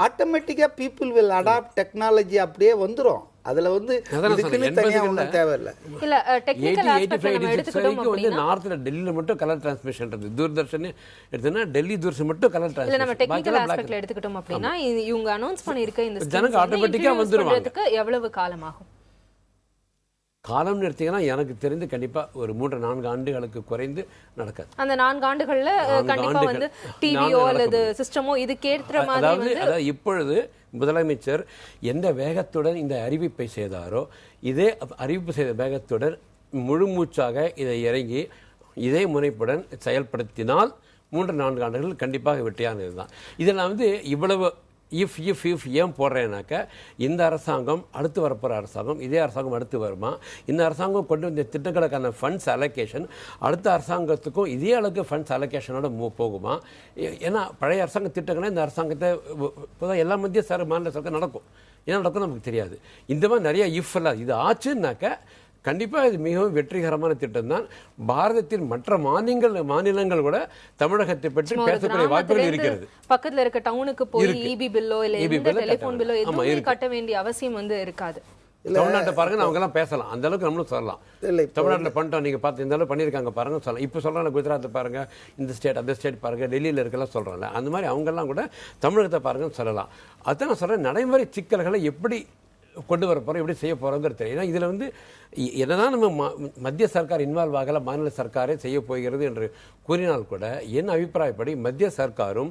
ஆட்டோமேட்டிக்காக பீப்புள் வில் அடாப்ட் டெக்னாலஜி, அப்படியே வந்துடும். அதில் வந்து இதுக்குன்னு தனியாக ஒன்றும் தேவையில்லை. இல்லை, டெக்னிக்கல் ஆஸ்பெக்ட் நம்ம எடுத்துக்கிட்டோம் அப்படின்னா நார்த்தில் டெல்லியில் மட்டும் கலர் டிரான்ஸ்மிஷன் இருக்குது. தூர்தர்ஷன் எடுத்தோன்னா டெல்லி தூர்ஷன் மட்டும் கலர் டிரான்ஸ்மிஷன். இல்லை, நம்ம டெக்னிக்கல் ஆஸ்பெக்ட்ல எடுத்துக்கிட்டோம் அப்படின்னா இவங்க அனௌன்ஸ் பண்ணியிருக்க இந்த ஜனங்க ஆட்டோமேட்டிக்காக வந்துடுவாங்க. எவ்வளவு காலமாகும்? காலம் எடுத்தீங்கன்னா எனக்கு தெரிந்து கண்டிப்பாக ஒரு 3-4 ஆண்டுகளுக்கு குறைந்து நடக்காது. அந்த 4 ஆண்டுகள்ல கண்டிப்பா வந்து டிவியோ அல்லது சிஸ்டமோ இதுக்கேற்ற மாதிரி அதாவது இப்பொழுது முதலமைச்சர் எந்த வேகத்துடன் இந்த அறிவிப்பை செய்தாரோ இதே அறிவிப்பு செய்த வேகத்துடன் முழுமூச்சாக இதை இறங்கி இதே முனைப்புடன் செயல்படுத்தினால் 3-4 ஆண்டுகள் கண்டிப்பாக வெற்றியானது தான். இதில் வந்து இவ்வளவு இஃப் ஏன் போடுறேன்னாக்க இந்த அரசாங்கம் அடுத்து வரப்போகிற அரசாங்கம் இதே அரசாங்கம் அடுத்து வருமா, இந்த அரசாங்கம் கொண்டு வந்த திட்டங்களுக்கான ஃபண்ட்ஸ் அலோகேஷன் அடுத்த அரசாங்கத்துக்கும் இதே அளவுக்கு ஃபண்ட்ஸ் அலோகேஷனோட போகுமா? ஏன்னா பழைய அரசாங்க திட்டங்களை இந்த அரசாங்கத்தை இப்போதான் எல்லா மத்திய மாநில சரக்கு நடக்கும், என்ன நடக்கும் நமக்கு தெரியாது. இந்த மாதிரி நிறைய இஃப் எல்லாம் இது ஆச்சுன்னாக்க கண்டிப்பாக இது மிகவும் வெற்றிகரமான திட்டம் தான். பாரதத்தின் மற்ற மாநிலங்கள் கூட தமிழகத்தை பற்றி பேசக்கூடிய வாய்ப்புகள் இருக்கிறது. பக்கத்துல இருக்க டவுனுக்கு போய் இபி பில்லோ இல்ல டெலிபோன் பில்லோ எதுவுமே கட்ட வேண்டிய அவசியம் இருக்காது. தமிழ்நாட்டை பாருங்க, அவங்க எல்லாம் பேசலாம், அந்த அளவுக்கு நம்மளும் சொல்லலாம். தமிழ்நாட்டில் பண்ணிட்டோம், நீங்க பார்த்து இந்த அளவுக்கு பண்ணியிருக்காங்க பாருங்க சொல்லலாம். இப்போ சொல்றாங்க குஜராத்தை பாருங்க, இந்த ஸ்டேட் அந்த ஸ்டேட் பாருங்க, டெல்லியில் இருக்கலாம் சொல்றாங்க. அந்த மாதிரி அவங்க எல்லாம் கூட தமிழகத்தை பாருங்கன்னு சொல்லலாம். அதான் நான் சொல்றேன், நடைமுறை சிக்கல்களை எப்படி கொண்டு வர போகிறோம், எப்படி செய்ய போகிறோங்கிறது தெரியும். ஏன்னா இதில் என்னதான் நம்ம மத்திய சர்க்கார் இன்வால்வ் ஆகலை, மாநில சர்க்காரே செய்ய போகிறது என்று கூறினால் கூட என் அபிப்பிராயப்படி மத்திய சர்க்காரும்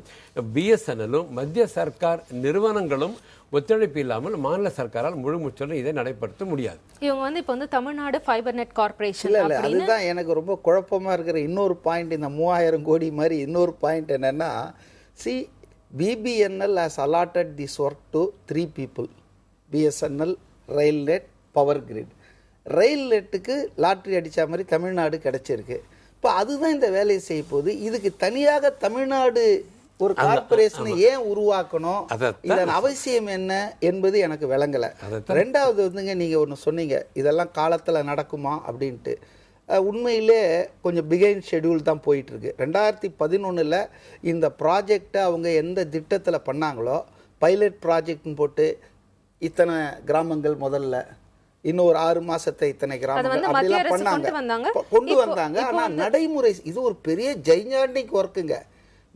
பிஎஸ்என்எல்லும் மத்திய சர்க்கார் நிறுவனங்களும் ஒத்துழைப்பு இல்லாமல் மாநில சர்க்காரால் முழு முச்சலும் இதை நடைபெறுத்த முடியாது. இவங்க இப்போ தமிழ்நாடு ஃபைபர் நெட் கார்பரேஷன் இல்லை, அதுதான் எனக்கு ரொம்ப குழப்பமாக இருக்கிற இன்னொரு பாயிண்ட். இந்த 3000 கோடி மாதிரி இன்னொரு பாயிண்ட் என்னென்னா, BBNL has allotted this work to 3 people. BSNL, railnet, power grid. ரயில்நெட்டுக்கு லாட்ரி அடித்த மாதிரி தமிழ்நாடு கிடச்சிருக்கு. இப்போ அதுதான் இந்த வேலையை செய்ய போகுது. இதுக்கு தனியாக தமிழ்நாடு ஒரு கார்பரேஷனை ஏன் உருவாக்கணும், இதன் அவசியம் என்ன என்பது எனக்கு விளங்கலை. ரெண்டாவது நீங்கள் ஒன்று சொன்னீங்க, இதெல்லாம் காலத்தில் நடக்குமா அப்படின்ட்டு. உண்மையிலே கொஞ்சம் பிகைன் ஷெடியூல் தான் போயிட்டுருக்கு. 2011 இந்த ப்ராஜெக்டை அவங்க எந்த திட்டத்தில் பண்ணாங்களோ, பைலட் ப்ராஜெக்ட்னு போட்டு இத்தனை கிராமங்கள் முதல்ல, இன்னும் ஒரு 6 மாசத்தை இத்தனை கிராமங்கள் அப்படிலாம் பண்ணாங்க, கொண்டு வந்தாங்க. ஆனால் நடைமுறை இது ஒரு பெரிய ஜைஜாண்டிக் ஒர்க்குங்க.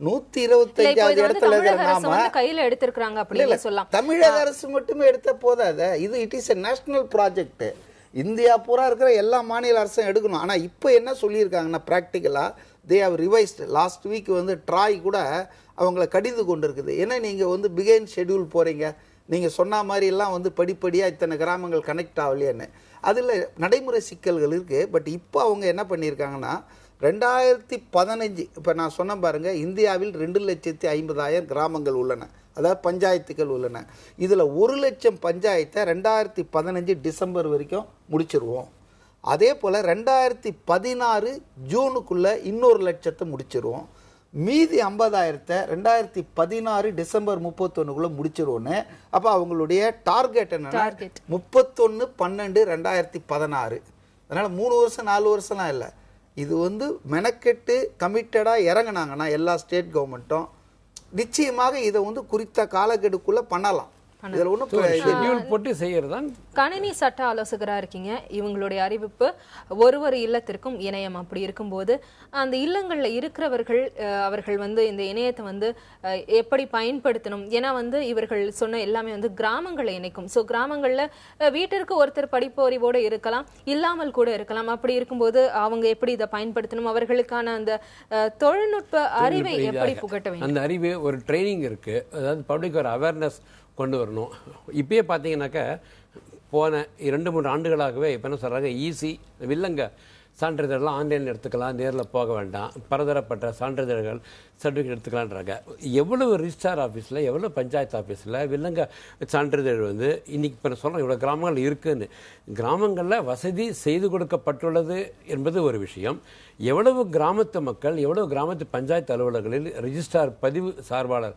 125வது இடத்துல நாம கையில எடுத்திருக்காங்க அப்படின்னு சொல்லலாம். தமிழக அரசு மட்டுமே எடுத்த போதாத, இது it is a national project. India பூரா இருக்கிற எல்லா மாநில அரசும் எடுக்கணும். ஆனால் இப்போ என்ன சொல்லியிருக்காங்கன்னா, ப்ராக்டிக்கலாக they have revised. Last week TRAI கூட அவங்கள கடிந்து கொண்டு இருக்குது. ஏன்னா நீங்கள் பிகைன் ஷெடியூல் போகிறீங்க, நீங்கள் சொன்ன மாதிரிலாம் படிப்படியாக இத்தனை கிராமங்கள் கனெக்ட் ஆகலையான்னு. அதில் நடைமுறை சிக்கல்கள் இருக்குது. பட் இப்போ அவங்க என்ன பண்ணியிருக்காங்கன்னா, 2015 இப்போ நான் சொன்ன பாருங்கள், இந்தியாவில் 2,50,000 கிராமங்கள் உள்ளன, அதாவது பஞ்சாயத்துகள் உள்ளன. இதில் 1,00,000 பஞ்சாயத்தை 2015 டிசம்பர் வரைக்கும் முடிச்சிருவோம். அதே போல் 2016 ஜூனுக்குள்ளே இன்னொரு 1,00,000 முடிச்சிருவோம். மீதி 50,000 2016 டிசம்பர் 31 முடிச்சிருவோன்னு. அப்போ அவங்களுடைய டார்கெட் என்னன்னா 31/12/2016. அதனால் 3 வருஷம் 4 வருஷம்லாம் இல்லை. இது மெனக்கெட்டு கமிட்டடாக இறங்கினாங்கன்னா எல்லா ஸ்டேட் கவர்மெண்ட்டும் நிச்சயமாக இதை குறித்த காலக்கெடுக்குள்ளே பண்ணலாம். கணினி சட்ட ஆலோசகரா இருக்கீங்க. இவங்களுடைய அறிவிப்பு ஒரு இல்லத்திற்கும் இணையம். அப்படி இருக்கும்போது அந்த இல்லங்கள்ல இருக்கிறவர்கள் அவர்கள் இந்த இணையத்தை எப்படி பயன்படுத்தணும்? ஏன்னா இவர்கள் சொன்ன எல்லாமே கிராமங்களை இணைக்கும். ஸோ கிராமங்கள்ல வீட்டிற்கு ஒருத்தர் படிப்பு அறிவோடு இருக்கலாம், இல்லாமல் கூட இருக்கலாம். அப்படி இருக்கும்போது அவங்க எப்படி இதை பயன்படுத்தணும், அவர்களுக்கான அந்த தொழில்நுட்ப அறிவை எப்படி புகட்ட வேண்டும்? அந்த அறிவு ஒரு ட்ரைனிங் இருக்கு, அதாவது பப்ளிக் ஒரு அவேர்னஸ் கொண்டு வரணும். இப்பயே பார்த்தீங்கன்னாக்கா போன 2-3 ஆண்டுகளாகவே இப்போ என்ன சொல்கிறாங்க, ஈஸி வில்லங்க சான்றிதழ்லாம் ஆன்லைனில் எடுத்துக்கலாம், நேரில் போக வேண்டாம், பலதரப்பட்ட சான்றிதழ்கள் சர்டிஃபிகேட் எடுத்துக்கலான்றாங்க. எவ்வளவு ரிஜிஸ்டார் ஆஃபீஸில், எவ்வளோ பஞ்சாயத்து ஆஃபீஸில் வில்லங்க சான்றிதழ் இன்றைக்கி இப்போ சொல்கிறேன் இவ்வளோ கிராமங்கள் இருக்குதுன்னு. கிராமங்களில் வசதி செய்து கொடுக்கப்பட்டுள்ளது என்பது ஒரு விஷயம். எவ்வளவு கிராமத்து மக்கள், எவ்வளவு கிராமத்து பஞ்சாயத்து அலுவலர்களில், ரிஜிஸ்டார் பதிவு சார்பாளர்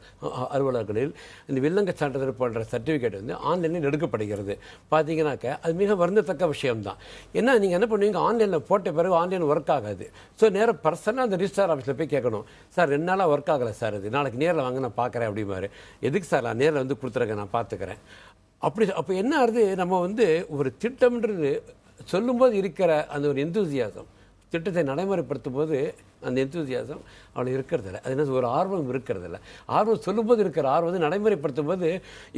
அலுவலர்களில் இந்த வில்லங்க சான்றிதழ் போன்ற சர்டிஃபிகேட் ஆன்லைனில் எடுக்கப்படுகிறது. பார்த்தீங்கன்னாக்க அது மிக வருந்தத்தக்க விஷயம்தான். ஏன்னா நீங்கள் என்ன பண்ணுவீங்க, ஆன்லைனில் போட்ட பிறகு ஆன்லைன் ஒர்க் ஆகாது. ஸோ நேராக பர்சனாக அந்த ரிஜிஸ்டார் ஆஃபீஸில் போய் கேட்கணும், சார் 2 நாளாக ஒர்க் ஆகலை சார், இது நாளைக்கு நேரில் வாங்க நான் பார்க்குறேன் அப்படிமாரு. எதுக்கு சார், நான் நேரில் கொடுத்துருக்கேன், நான் பார்த்துக்கிறேன். அப்போ என்ன ஆகுது, நம்ம ஒரு திட்டம்ன்றது சொல்லும்போது இருக்கிற அந்த ஒரு எந்தூசியாசம், திட்டத்தை நடைமுறைப்படுத்தும் போது அந்த எந்தூசியாசம் அவ்வளோ இருக்கிறதில்ல. அது என்ன ஒரு ஆர்வம் இருக்கிறதில்ல. ஆர்வம் சொல்லும்போது இருக்கிற ஆர்வம் நடைமுறைப்படுத்தும் போது,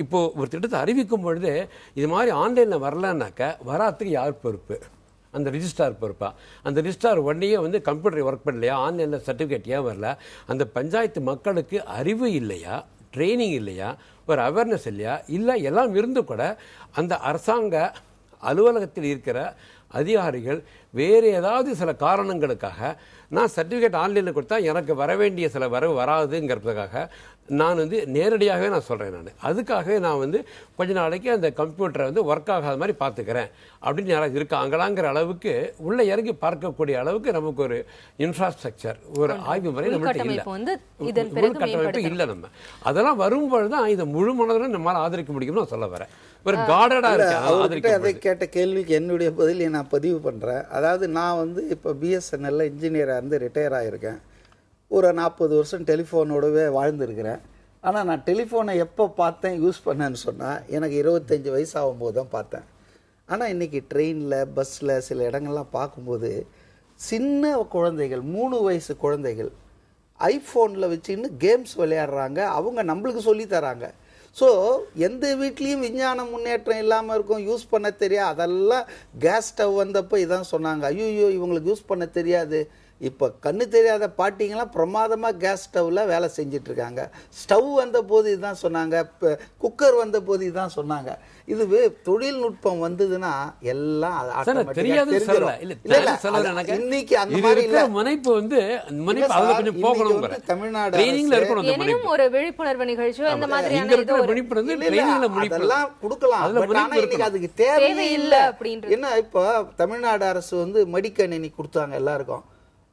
இப்போது ஒரு திட்டத்தை அறிவிக்கும் பொழுது இது மாதிரி ஆன்லைனில் வரலன்னாக்க வராத்துக்கு யார் பொறுப்பு? அந்த ரிஜிஸ்டார் பொறுப்பா? அந்த ரிஜிஸ்டார் உடனே கம்ப்யூட்டர் ஒர்க் பண்ணலையா, ஆன்லைனில் சர்டிஃபிகேட் ஏன் வரல? அந்த பஞ்சாயத்து மக்களுக்கு அறிவு இல்லையா, ட்ரைனிங் இல்லையா, ஒரு அவேர்னஸ் இல்லையா? இல்லை எல்லாம் இருந்து கூட அந்த அரசாங்க அலுவலகத்தில் இருக்கிற அதிகாரிகள் வேறு ஏதாவது சில காரணங்களுக்காக நான் சர்டிஃபிகேட் ஆன்லைனில் கொடுத்தா எனக்கு வர வேண்டிய சில வரவு வராதுங்கிறதுக்காக நான் நேரடியாகவே நான் சொல்கிறேன். அதுக்காகவே நான் கொஞ்ச நாளைக்கு அந்த கம்ப்யூட்டரை ஒர்க் ஆகாத மாதிரி பார்த்துக்கிறேன் அப்படின்னு யாராவது இருக்காங்களாங்கிற அளவுக்கு உள்ள இறங்கி பார்க்கக்கூடிய அளவுக்கு நமக்கு ஒரு இன்ஃப்ராஸ்ட்ரக்சர், ஒரு ஆய்வு முறை நம்மகிட்ட இல்லை, உள்கட்டமைப்பு இல்லை. நம்ம அதெல்லாம் வரும்பொழுது தான் இதை முழு மனதுடன் நம்மளால் ஆதரிக்க முடியும்னு நான் சொல்ல வரேன். ஒரு கார்டடாக இருக்கு. அதை கேட்ட கேள்விக்கு என்னுடைய பதிலை நான் பதிவு பண்ணுறேன். அதாவது நான் இப்போ பிஎஸ்என்எல்ல இன்ஜினியராக இருந்து ரிட்டையர் ஆகியிருக்கேன். ஒரு 40 வருஷம் டெலிஃபோனோடவே வாழ்ந்துருக்கிறேன். ஆனால் நான் டெலிஃபோனை எப்போ பார்த்தேன், யூஸ் பண்ணேன்னு சொன்னால் எனக்கு 25 வயசு ஆகும்போது தான் பார்த்தேன். ஆனால் இன்றைக்கி ட்ரெயினில், பஸ்ஸில் சில இடங்கள்லாம் பார்க்கும்போது சின்ன குழந்தைகள், 3 வயசு குழந்தைகள் ஐஃபோனில் வச்சுக்கின்னு கேம்ஸ் விளையாடுறாங்க. அவங்க நம்மளுக்கு சொல்லி தராங்க. ஸோ எந்த வீட்லேயும் விஞ்ஞான முன்னேற்றம் இல்லாமல் இருக்கும், யூஸ் பண்ண தெரியாது. அதெல்லாம் கேஸ் ஸ்டவ் வந்தப்போ இதான் சொன்னாங்க, ஐயோ இவங்களுக்கு யூஸ் பண்ண தெரியாது. இப்போ கண்ணு தெரியாத பாட்டிங்கெல்லாம் பிரமாதமாக கேஸ் ஸ்டவ்வில் வேலை செஞ்சிட்ருக்காங்க. ஸ்டவ் வந்த போது இதுதான் சொன்னாங்க, இப்போ குக்கர் வந்த போது இதுதான் சொன்னாங்க. இதுவே தொழில்நுட்பம் வந்ததுன்னா எல்லாம் இன்னைக்கு அந்த மாதிரி இல்ல. தமிழ்நாடு ஒரு விழிப்புணர்வு நிகழ்ச்சியோ இந்த மாதிரியான அதெல்லாம் கொடுக்கலாம். அதுக்கு தேவையே இல்லை அப்படின்றது. ஏன்னா இப்போ தமிழ்நாடு அரசு மடிக்கணினி கொடுத்தாங்க எல்லாருக்கும்.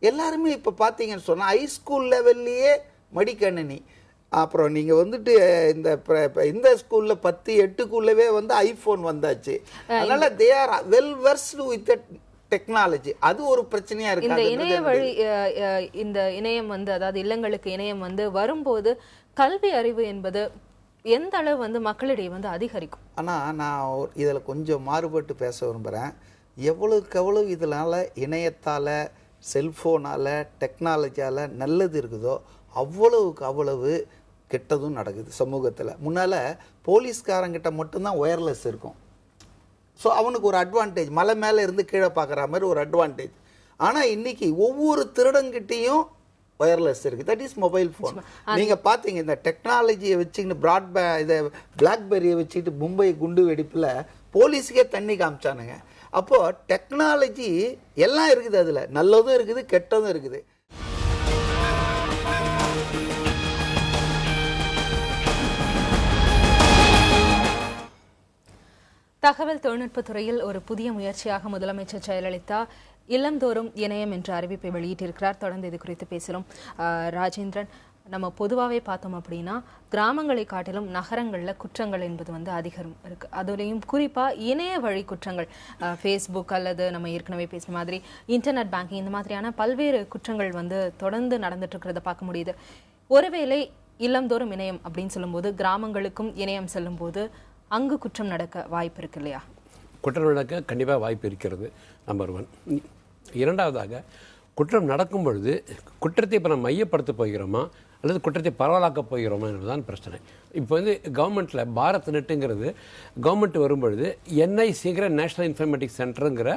எல்லாருமே இப்போ பார்த்தீங்கன்னு சொன்னால் ஹைஸ்கூல் லெவல்லையே மடிக்கணினி. அப்புறம் நீங்கள் இந்த ஸ்கூலில் 10-8க்குள்ளவே ஐஃபோன் வந்தாச்சு. அதனால they are well versed with technology. அது ஒரு பிரச்சனையா இருக்கு. இந்த இணைய வழி, இந்த இணையம் அதாவது இல்லங்களுக்கு இணையம் வரும்போது கல்வி அறிவு என்பது எந்த அளவு மக்களிடையே அதிகரிக்கும்? ஆனால் நான் இதில் கொஞ்சம் மாறுபட்டு பேச விரும்புகிறேன். எவ்வளவுக்கு எவ்வளவு இதனால் இணையத்தால், செல்ஃபோனால், டெக்னாலஜியால் நல்லது இருக்குதோ அவ்வளவுக்கு அவ்வளவு கெட்டதும் நடக்குது சமூகத்தில். முன்னால் போலீஸ்காரங்கிட்ட மட்டும்தான் ஒயர்லெஸ் இருக்கும். ஸோ அவனுக்கு ஒரு அட்வான்டேஜ், மலை மேலே இருந்து கீழே பார்க்குற மாதிரி ஒரு அட்வான்டேஜ். ஆனால் இன்றைக்கி ஒவ்வொரு திருடங்கிட்டையும் ஒயர்லெஸ் இருக்குது. That is mobile phone. நீங்கள் பார்த்தீங்க இந்த டெக்னாலஜியை வச்சுக்கிட்டு இதை பிளாக்பெரியை வச்சுக்கிட்டு மும்பை குண்டு வெடிப்பில் போலீஸுக்கே தண்ணி காமிச்சானுங்க. அப்போது டெக்னாலஜி எல்லாம் இருக்குது, அதில் நல்லதும் இருக்குது, கெட்டதும் இருக்குது. தகவல் தொழில்நுட்பத் துறையில் ஒரு புதிய முயற்சியாக முதலமைச்சர் ஜெயலலிதா இல்லந்தோறும் இணையம் என்ற அறிவிப்பை வெளியிட்டிருக்கிறார். தொடர்ந்து இது குறித்து பேசுகிறோம். ராஜேந்திரன், நம்ம பொதுவாகவே பார்த்தோம் அப்படின்னா கிராமங்களை காட்டிலும் நகரங்களில் குற்றங்கள் என்பது அதிகம் இருக்குது. அதுலேயும் குறிப்பாக இணைய வழி குற்றங்கள், ஃபேஸ்புக் அல்லது நம்ம ஏற்கனவே பேசின மாதிரி இன்டர்நெட் பேங்கிங், இந்த மாதிரியான பல்வேறு குற்றங்கள் தொடர்ந்து நடந்துட்டு இருக்கிறத பார்க்க முடியுது. ஒருவேளை இல்லந்தோறும் இணையம் அப்படின்னு சொல்லும்போது கிராமங்களுக்கும் இணையம் செல்லும்போது அங்கு குற்றம் நடக்க வாய்ப்பு இருக்கு இல்லையா? குற்றம் நடக்க கண்டிப்பாக வாய்ப்பு இருக்கிறது, நம்பர் 1. இரண்டாவதாக, குற்றம் நடக்கும் பொழுது குற்றத்தை இப்போ நம்ம மையப்படுத்த போகிறோமா அல்லது குற்றத்தை பரவலாக்க போகிறோமா என்பதுதான் பிரச்சனை. இப்போ கவர்மெண்ட்டில் பாரத் நெட்டுங்கிறது கவர்மெண்ட் வரும்பொழுது என்ஐசிங்கிற நேஷனல் இன்ஃபர்மேட்டிக்ஸ் சென்டருங்கிற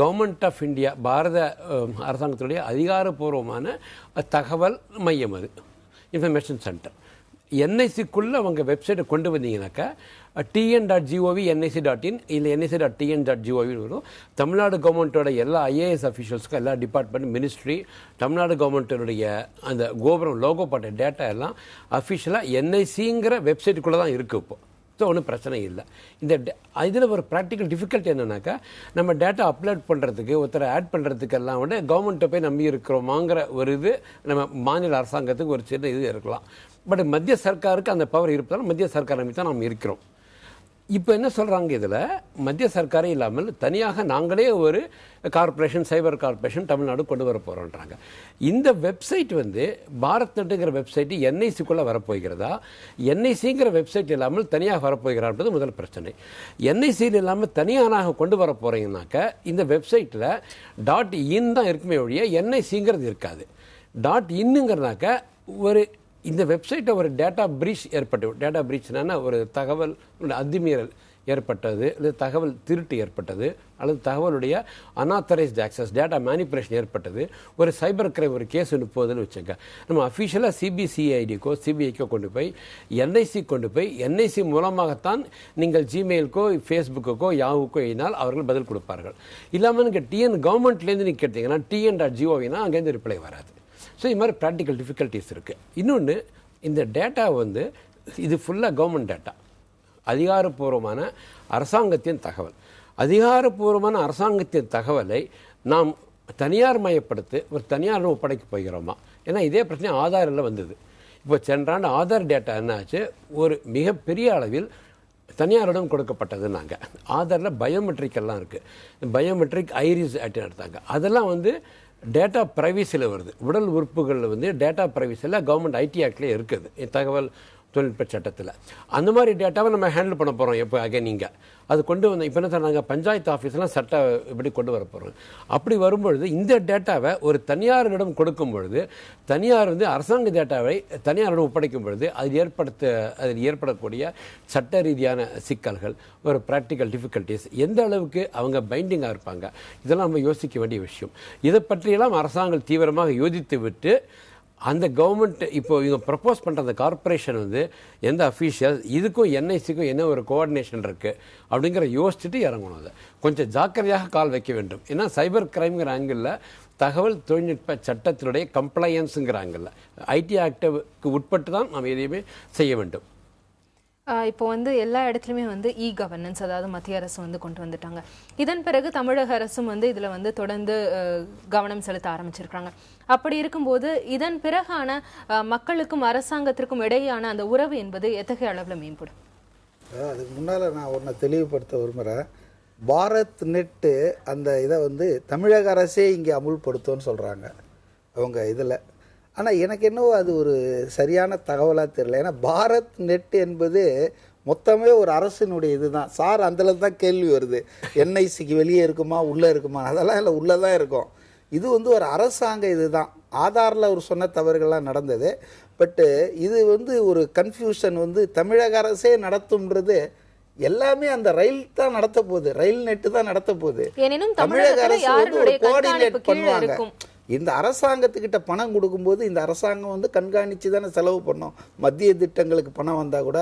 கவர்மெண்ட் ஆஃப் இந்தியா, பாரத அரசாங்கத்தினுடைய அதிகாரப்பூர்வமான தகவல் மையம், அது இன்ஃபர்மேஷன் சென்டர். என்ஐசிக்குள்ளே அவங்க வெப்சைட்டை கொண்டு வந்தீங்கன்னாக்கா tn.gov nic.in இல்லை nic.tn.gov வரும். தமிழ்நாடு கவர்மெண்ட்டோட எல்லா IAS அஃபிஷியல்ஸுக்கும், எல்லா டிபார்ட்மெண்ட், மினிஸ்ட்ரி, தமிழ்நாடு கவர்மெண்ட்டினுடைய அந்த கோபுரம் லோகோ போட்ட டேட்டா எல்லாம் அஃபிஷியலாக என்ஐசிங்கிற வெப்சைட்டுக்குள்ளே தான் இருக்குது இப்போ. ஸோ ஒன்றும் பிரச்சனை இல்லை. இதில் ஒரு ப்ராக்டிக்கல் டிஃபிகல்ட்டி என்னன்னாக்கா, நம்ம டேட்டா அப்லோட் பண்ணுறதுக்கு, ஒருத்தரை ஆட் பண்ணுறதுக்கெல்லாம் கவர்மெண்ட்டை போய் நம்பி இருக்கிறோமாங்கிற ஒரு இது நம்ம மாநில அரசாங்கத்துக்கு ஒரு சின்ன இது இருக்கலாம். பட் மத்திய சர்க்காருக்கு அந்த பவர் இருப்பதால் மத்திய சர்க்கார் நம்பி தான் நம்ம இருக்கிறோம். இப்போ என்ன சொல்கிறாங்க, இதில் மத்திய சர்க்காரே இல்லாமல் தனியாக நாங்களே ஒரு கார்பரேஷன், சைபர் கார்பரேஷன் தமிழ்நாடு கொண்டு வர போகிறோன்றாங்க. இந்த வெப்சைட் பாரத் நெட்டுங்கிற வெப்சைட்டு என்ஐசிக்குள்ளே வரப்போகிறதா, என்ஐசிங்கிற வெப்சைட் இல்லாமல் தனியாக வரப்போகிறான்றது முதல் பிரச்சனை. என்ஐசியில் இல்லாமல் தனியாக கொண்டு வர போகிறீங்கன்னாக்க இந்த வெப்சைட்டில் .in தான் இருக்குமே ஒழிய என்ஐசிங்கிறது இருக்காது. .inங்கிறனாக்க ஒரு இந்த வெப்சைட்டை ஒரு டேட்டா பிரீச் ஏற்பட்டு, டேட்டா பிரீச்னா ஒரு தகவல் அத்துமீறல் ஏற்பட்டது, அல்லது தகவல் திருட்டு ஏற்பட்டது, அல்லது தகவலுடைய அன்ஆத்தரைஸ்டு ஆக்சஸ் டேட்டா மேனிப்புலேஷன் ஏற்பட்டது, ஒரு சைபர் கிரைம் ஒரு கேஸ் ஒன்று போகுதுன்னு வச்சுங்க, நம்ம அஃபிஷியலாக சிபிசிஐடிக்கோ சிபிஐக்கோ கொண்டு போய் என்ஐசி கொண்டு போய் என்ஐசி மூலமாகத்தான் நீங்கள் ஜிமெயிலுக்கோ ஃபேஸ்புக்குக்கோ யாவுக்கோ எழுதினால் அவர்கள் பதில் கொடுப்பார்கள். இல்லாமல் நீங்கள் டிஎன் கவர்மெண்ட்லேருந்து நீங்கள் கேட்டீங்கன்னா TN.gov அங்கேருந்து ரிப்ளை வராது. ஸோ இது மாதிரி ப்ராக்டிக்கல் டிஃபிகல்ட்டிஸ் இருக்குது. இன்னொன்று, இந்த டேட்டா வந்து இது ஃபுல்லாக கவர்மெண்ட் டேட்டா, அதிகாரப்பூர்வமான அரசாங்கத்தின் தகவல். அதிகாரப்பூர்வமான அரசாங்கத்தின் தகவலை நாம் தனியார் மயப்படுத்தி ஒரு தனியாரிடம் ஒப்படைக்க போகிறோமா? ஏன்னா இதே பிரச்சனை ஆதாரில் வந்தது. இப்போ சென்றாண்டு ஆதார் டேட்டா என்னாச்சு, ஒரு மிகப்பெரிய அளவில் தனியாரிடம் கொடுக்கப்பட்டது. நாங்கள் ஆதாரில் பயோமெட்ரிக் எல்லாம் இருக்குது, பயோமெட்ரிக் ஐரிஸ் ஆக்ட் எடுத்தாங்க. அதெல்லாம் வந்து டேட்டா ப்ரைவசியில் வருது. உடல் உறுப்புகளில் வந்து டேட்டா ப்ரைவசியில் கவர்மெண்ட் ஐடி ஆக்ட்லேயே இருக்குது, தகவல் தொழில்நுட்ப சட்டத்தில். அந்த மாதிரி டேட்டாவை நம்ம ஹேண்டில் பண்ண போகிறோம். எப்போ நீங்கள் அது கொண்டு வந்து இப்போ என்ன நாங்கள் பஞ்சாயத்து ஆஃபீஸ்லாம் சட்டம் இப்படி கொண்டு வர போகிறோம். அப்படி வரும்பொழுது இந்த டேட்டாவை ஒரு தனியாரிடம் கொடுக்கும் பொழுது, தனியார் வந்து அரசாங்க டேட்டாவை தனியாரிடம் ஒப்படைக்கும் பொழுது அதில் ஏற்படக்கூடிய சட்ட ரீதியான சிக்கல்கள், ஒரு ப்ராக்டிக்கல் டிஃபிகல்ட்டிஸ், எந்த அளவுக்கு அவங்க பைண்டிங்காக இருப்பாங்க, இதெல்லாம் நம்ம யோசிக்க வேண்டிய விஷயம். இதை பற்றியெல்லாம் அரசாங்கம் தீவிரமாக யோசித்து விட்டு அந்த கவர்மெண்ட் இப்போ இவங்க ப்ரப்போஸ் பண்ணுற அந்த கார்பரேஷன் வந்து எந்த அஃபீஷியல் இதுக்கும் என்ஐசிக்கும் என்ன ஒரு கோஆர்டினேஷன் இருக்குது அப்படிங்கிற யோசிச்சுட்டு இறங்கணும். அதை கொஞ்சம் ஜாக்கிரதையாக கால் வைக்க வேண்டும். ஏன்னா சைபர் கிரைம்ங்கிற ஆங்கிளில் தகவல் தொழில்நுட்ப சட்டத்தினுடைய கம்ப்ளையன்ஸுங்கிற ஆங்கிளில் ஐடி ஆக்டுக்கு உட்பட்டு தான் நாம் எதையுமே செய்ய வேண்டும். இப்போ வந்து எல்லா இடத்துலையுமே வந்து கவர்னன்ஸ், அதாவது மத்திய அரசு வந்து கொண்டு வந்துட்டாங்க. இதன் பிறகு தமிழக அரசும் வந்து இதில் வந்து தொடர்ந்து கவனம் செலுத்த ஆரம்பிச்சிருக்காங்க. அப்படி இருக்கும்போது இதன் பிறகான மக்களுக்கும் அரசாங்கத்திற்கும் இடையான அந்த உறவு என்பது எத்தகைய அளவில் மேம்படும்? அதுக்கு முன்னால் நான் ஒன்றை தெளிவுபடுத்த விரும்புகிறேன். பாரத் நெட்டு அந்த இதை வந்து தமிழக அரசே இங்கே அமுல்படுத்தும்னு சொல்கிறாங்க அவங்க இதில். ஆனால் எனக்கு என்னவோ அது ஒரு சரியான தகவலாக தெரியல. ஏன்னா பாரத் நெட் என்பது மொத்தமே ஒரு அரசினுடைய இதுதான் சார். அதில் தான் கேள்வி வருது, என்ஐசிக்கு வெளியே இருக்குமா உள்ளே இருக்குமா? அதெல்லாம் இல்லை, உள்ளே தான் இருக்கும். இது வந்து ஒரு அரசாங்க இதுதான். ஆதாரில் அவர் சொன்ன தவறுகள்லாம் நடந்தது. பட்டு இது வந்து ஒரு கன்ஃபியூஷன் வந்து தமிழக அரசே நடத்தும்ன்றது எல்லாமே அந்த ரயில் தான் நடத்த போகுது, ரயில் நெட்டு தான் நடத்த போகுது. தமிழக அரசு வந்து ஒரு கோஆர்டினேட் பண்ணுவாங்க. இந்த அரசாங்கத்துக்கிட்ட பணம் கொடுக்கும்போது இந்த அரசாங்கம் வந்து கண்காணித்து தானே செலவு பண்ணோம். மத்திய திட்டங்களுக்கு பணம் வந்தால் கூட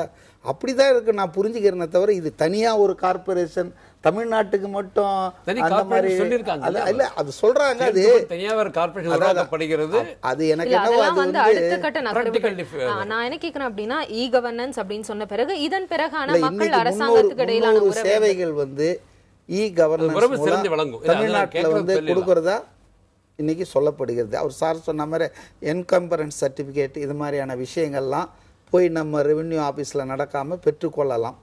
அப்படி தான் இருக்குது நான் புரிஞ்சுக்கிறேனே தவிர இது தனியாக ஒரு கார்பரேஷன் தமிழ்நாட்டுக்கு மட்டும் அந்த மாதிரி இல்லை அது சொல்கிறாங்க. அது அது எனக்கு அடுத்த கட்ட நான் என்ன கேட்குறேன் அப்படின்னா கவர்னன்ஸ் அப்படின்னு சொன்ன பிறகு இதன் பிறகான மக்கள் அரசாங்கத்துக்கு இடையிலான சேவைகள் வந்து கவர்னன்ஸ் தமிழ்நாட்டில் வந்து கொடுக்கறதா இன்றைக்கி சொல்லப்படுகிறது. அவர் சார் சொன்ன மாதிரி என்கம்பரன்ஸ் சர்டிஃபிகேட் இது மாதிரியான விஷயங்கள்லாம் போய் நம்ம ரெவென்யூ ஆஃபீஸில் நடக்காமல் பெற்றுக்கொள்ளலாம்.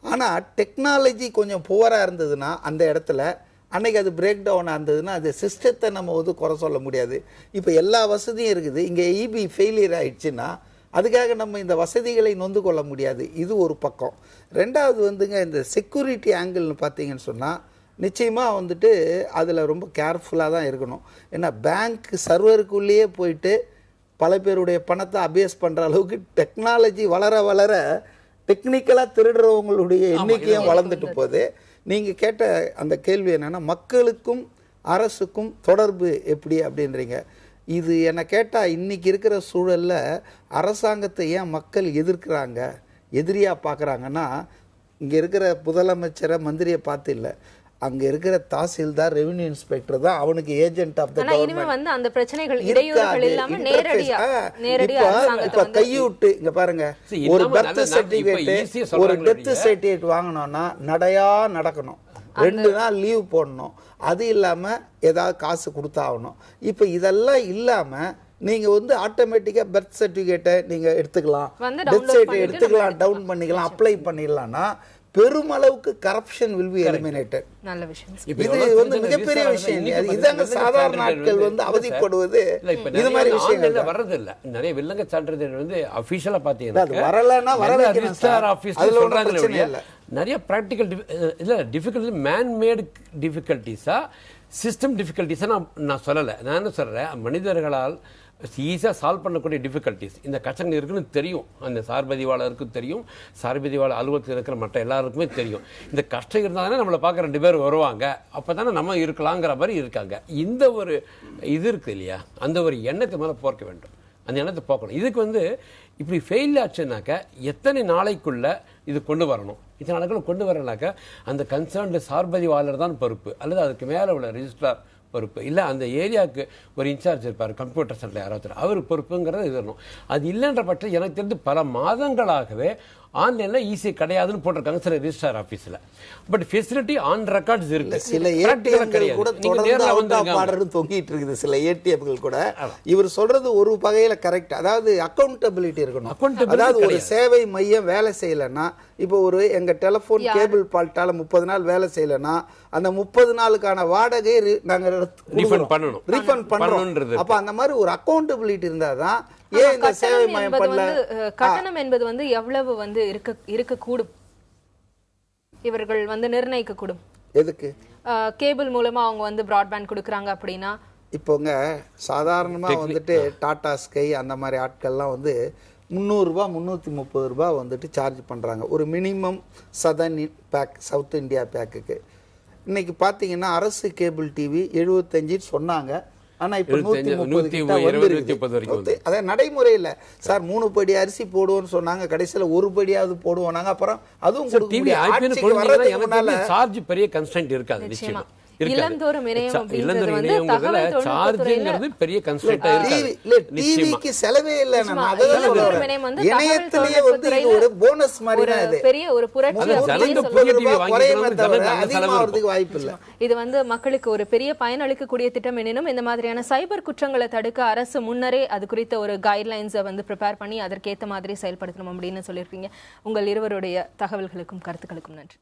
ஆனால் டெக்னாலஜி கொஞ்சம் புவராக இருந்ததுன்னா அந்த இடத்துல அன்றைக்கி அது பிரேக் டவுனாக இருந்ததுன்னா அது சிஸ்டத்தை நம்ம வந்து குறை சொல்ல முடியாது. இப்போ எல்லா வசதியும் இருக்குது, இங்கே ஃபெயிலியர் ஆகிடுச்சுன்னா அதுக்காக நம்ம இந்த வசதிகளை நொந்து கொள்ள முடியாது. இது ஒரு பக்கம். ரெண்டாவது வந்துங்க இந்த செக்யூரிட்டி ஆங்கிள்னு பார்த்தீங்கன்னு சொன்னால் நிச்சயமாக வந்துட்டு அதில் ரொம்ப கேர்ஃபுல்லாக தான் இருக்கணும். ஏன்னா பேங்க் சர்வருக்குள்ளேயே போயிட்டு பல பேருடைய பணத்தை அபேஸ் பண்ணுற அளவுக்கு டெக்னாலஜி வளர வளர டெக்னிக்கலாக திருடுறவங்களுடைய எண்ணிக்கையும் வளர்ந்துட்டு போகுது. நீங்கள் கேட்ட அந்த கேள்வி என்னென்னா மக்களுக்கும் அரசுக்கும் தொடர்பு எப்படி அப்படின்றீங்க. இது என்னை கேட்டால் இன்றைக்கி இருக்கிற சூழலில் அரசாங்கத்தை ஏன் மக்கள் எதிர்க்கிறாங்க, எதிரியாக பார்க்குறாங்கன்னா இங்கே இருக்கிற முதலமைச்சரை மந்திரியை பார்த்து இல்லை, அங்க இருக்கிற தாசில்தார் ரெவென்யூ இன்ஸ்பெக்டர் தான் அவனுக்கு ஏஜென்ட் ஆஃப் தி கவர்மெண்ட். வந்து அந்த பிரச்சனைகள் இடையூறுகள் இல்லாம நேரடியா இப்ப கையூட்டு இங்க பாருங்க, ஒரு பர்த் சர்டிபிகேட் ஒரு டெத் சர்டிபிகேட் வாங்கணும்னா நடையா நடக்கணும், 2 நாள் லீவ் போடணும், அது இல்லாம ஏதாவது காசு கொடுத்தாகணும். இப்ப இதெல்லாம் இல்லாம நீங்க வந்து ஆட்டோமேட்டிக்கா பர்த் சர்டிபிகேட்டை நீங்க எடுத்துக்கலாம், டெத் சர்டிபிகேட் எடுத்துக்கலாம், டவுன் பண்ணிக்கலாம், அப்ளை பண்ணிடலாம்னா பெருமளவுக்கு கரப்ஷன் will be eliminated. நல்ல விஷயம். இது வந்து மிகப்பெரிய விஷயம். இதாங்க சாதாரண ஆட்கள் வந்து அவதிப்படுவது இது மாதிரி விஷயங்கள் வர்றது இல்ல. நிறைய வில்லங்க சான்றிதழ் வந்து அபிஷியலா பாத்தீங்கன்னா அது வரலன்னா வர வைக்கணும் சார். அதுல ஒன்றும் பிரச்சனை இல்ல. நிறைய பிராக்டிக்கல் இல்ல டிஃபிகல்ட்டி, மேன் மேட் டிஃபிகல்ட்டிஸா சிஸ்டம் டிஃபிகல்ட்டிஸா நான் சொல்லலை. நான் என்ன சொல்றேன், மனிதர்களால் ஈஸியாக சால்வ் பண்ணக்கூடிய டிஃபிகல்ட்டிஸ் இந்த கஷ்டங்கள் இருக்குன்னு தெரியும். அந்த சார்பதிவாளருக்கும் தெரியும், சார்பதிவாளர் அலுவலகத்தில் இருக்கிற மற்ற எல்லாருக்குமே தெரியும். இந்த கஷ்டம் இருந்தால் தானே நம்மளை பார்க்க 2 பேர் வருவாங்க, அப்போ தானே நம்ம இருக்கலாங்கிற மாதிரி இருக்காங்க. இந்த ஒரு இது இருக்குது இல்லையா, அந்த ஒரு எண்ணத்தை மேலே போர்க்க வேண்டும், அந்த எண்ணத்தை போக்கணும். இதுக்கு இப்படி ஃபெயில் ஆச்சுனாக்கா எத்தனை நாளைக்குள்ள இது கொண்டு வரணும், இத்தனை நாளைக்குள்ள கொண்டு வரனாக்கா அந்த கன்சர்ன்டு சார்பதிவாளர் தான் பொறுப்பு, அல்லது அதுக்கு மேலே உள்ள ரெஜிஸ்ட்ரார் பொறுப்பு, இல்லை அந்த ஏரியாவுக்கு ஒரு இன்சார்ஜ் இருப்பார், கம்ப்யூட்டர் சென்டர் யாராவது அவர் பொறுப்புங்கிறத இது வரணும். அது இல்லைன்ற பட்சம் எனக்கு தெரிந்து பல மாதங்களாகவே ஆன்லைனில் ஈஸி கிடையாதுன்னு போட்டிருக்காங்க சில ரெஜிஸ்ட்ரார் ஆஃபீஸில். பட் ஃபெசிலிட்டி ஆன் ரெக்கார்ட்ஸ் இருக்கு. சில ஏடிஎம்கள் கூட தொடர்ந்து தொங்கிட்டு இருக்குது. சில ஏடிஎம்கள் கூட இவர் சொல்றது ஒரு வகையில கரெக்ட். அதாவது அக்கௌண்டபிலிட்டி இருக்கணும். அதாவது ஒரு சேவை மையம் வேலை செய்யலைன்னா, இப்போ எங்க டெலிஃபோன் கேபிள் பால்ட்டால 30 நாள் வேலை செய்யலைன்னா அந்த 30 நாளுக்கான வாடகை நாங்க ரீஃபண்ட் பண்றோம். அப்ப அந்த மாதிரி ஒரு அக்கௌண்டபிலிட்டி இருந்தாதான் ஏன் இந்த சேவை மையம் பண்ணல. கட்டணம் என்பது எவ்வளவு இருக்க கூடும், இவர்கள் நிர்ணயிக்க கூடும். எதுக்கு கேபிள் மூலமா அவங்க பிராட்பேண்ட் கொடுக்கறாங்க அப்படின்னா, இப்போங்க சாதாரணமா டாடா ஸ்கை அந்த மாதிரி ஆட்கள்லாம் 300 ரூபாய் 330 ரூபாய் சார்ஜ் பண்றாங்க ஒரு minimum southern pack, south India பேக்குக்கு. இன்னைக்கு பாத்தீங்கன்னா அரசு கேபிள் டிவி 75 சொன்னாங்க, ஆனா இப்ப 130 அதான் நடைமுறையில. சார் 3 படி அரிசி போடுவோம்னு சொன்னாங்க, கடைசியில 1 படியாவது போடுவோம் நாங்க. அப்புறம் அதுவும் சார்ஜ் பெரிய கன்ஸ்ட்ரெயின்ட் இருக்காது. நிச்சயமா இளந்தோறும் பெரிய கன்ஸ்ட்ரெயின்ட்டா இருக்காது. டிவிக்கு செலவே இல்ல. இணையத்திலேயே ஒரு போனஸ் மாதிரி தான் இது. பெரிய ஒரு புரட்சி வாய்ப்பு இல்ல. இது மக்களுக்கு ஒரு பெரிய பயன் அளிக்கக்கூடிய திட்டம். எனினும் இந்த மாதிரியான சைபர் குற்றங்களை தடுக்க அரசு முன்னரே அது குறித்த ஒரு கைட்லைன்ஸை ப்ரிப்பேர் பண்ணி அதற்கேற்ற மாதிரி செயல்படுத்தணும் அப்படின்னு சொல்லியிருக்கீங்க. உங்கள் இருவருடைய தகவல்களுக்கும் கருத்துக்களுக்கும் நன்றி.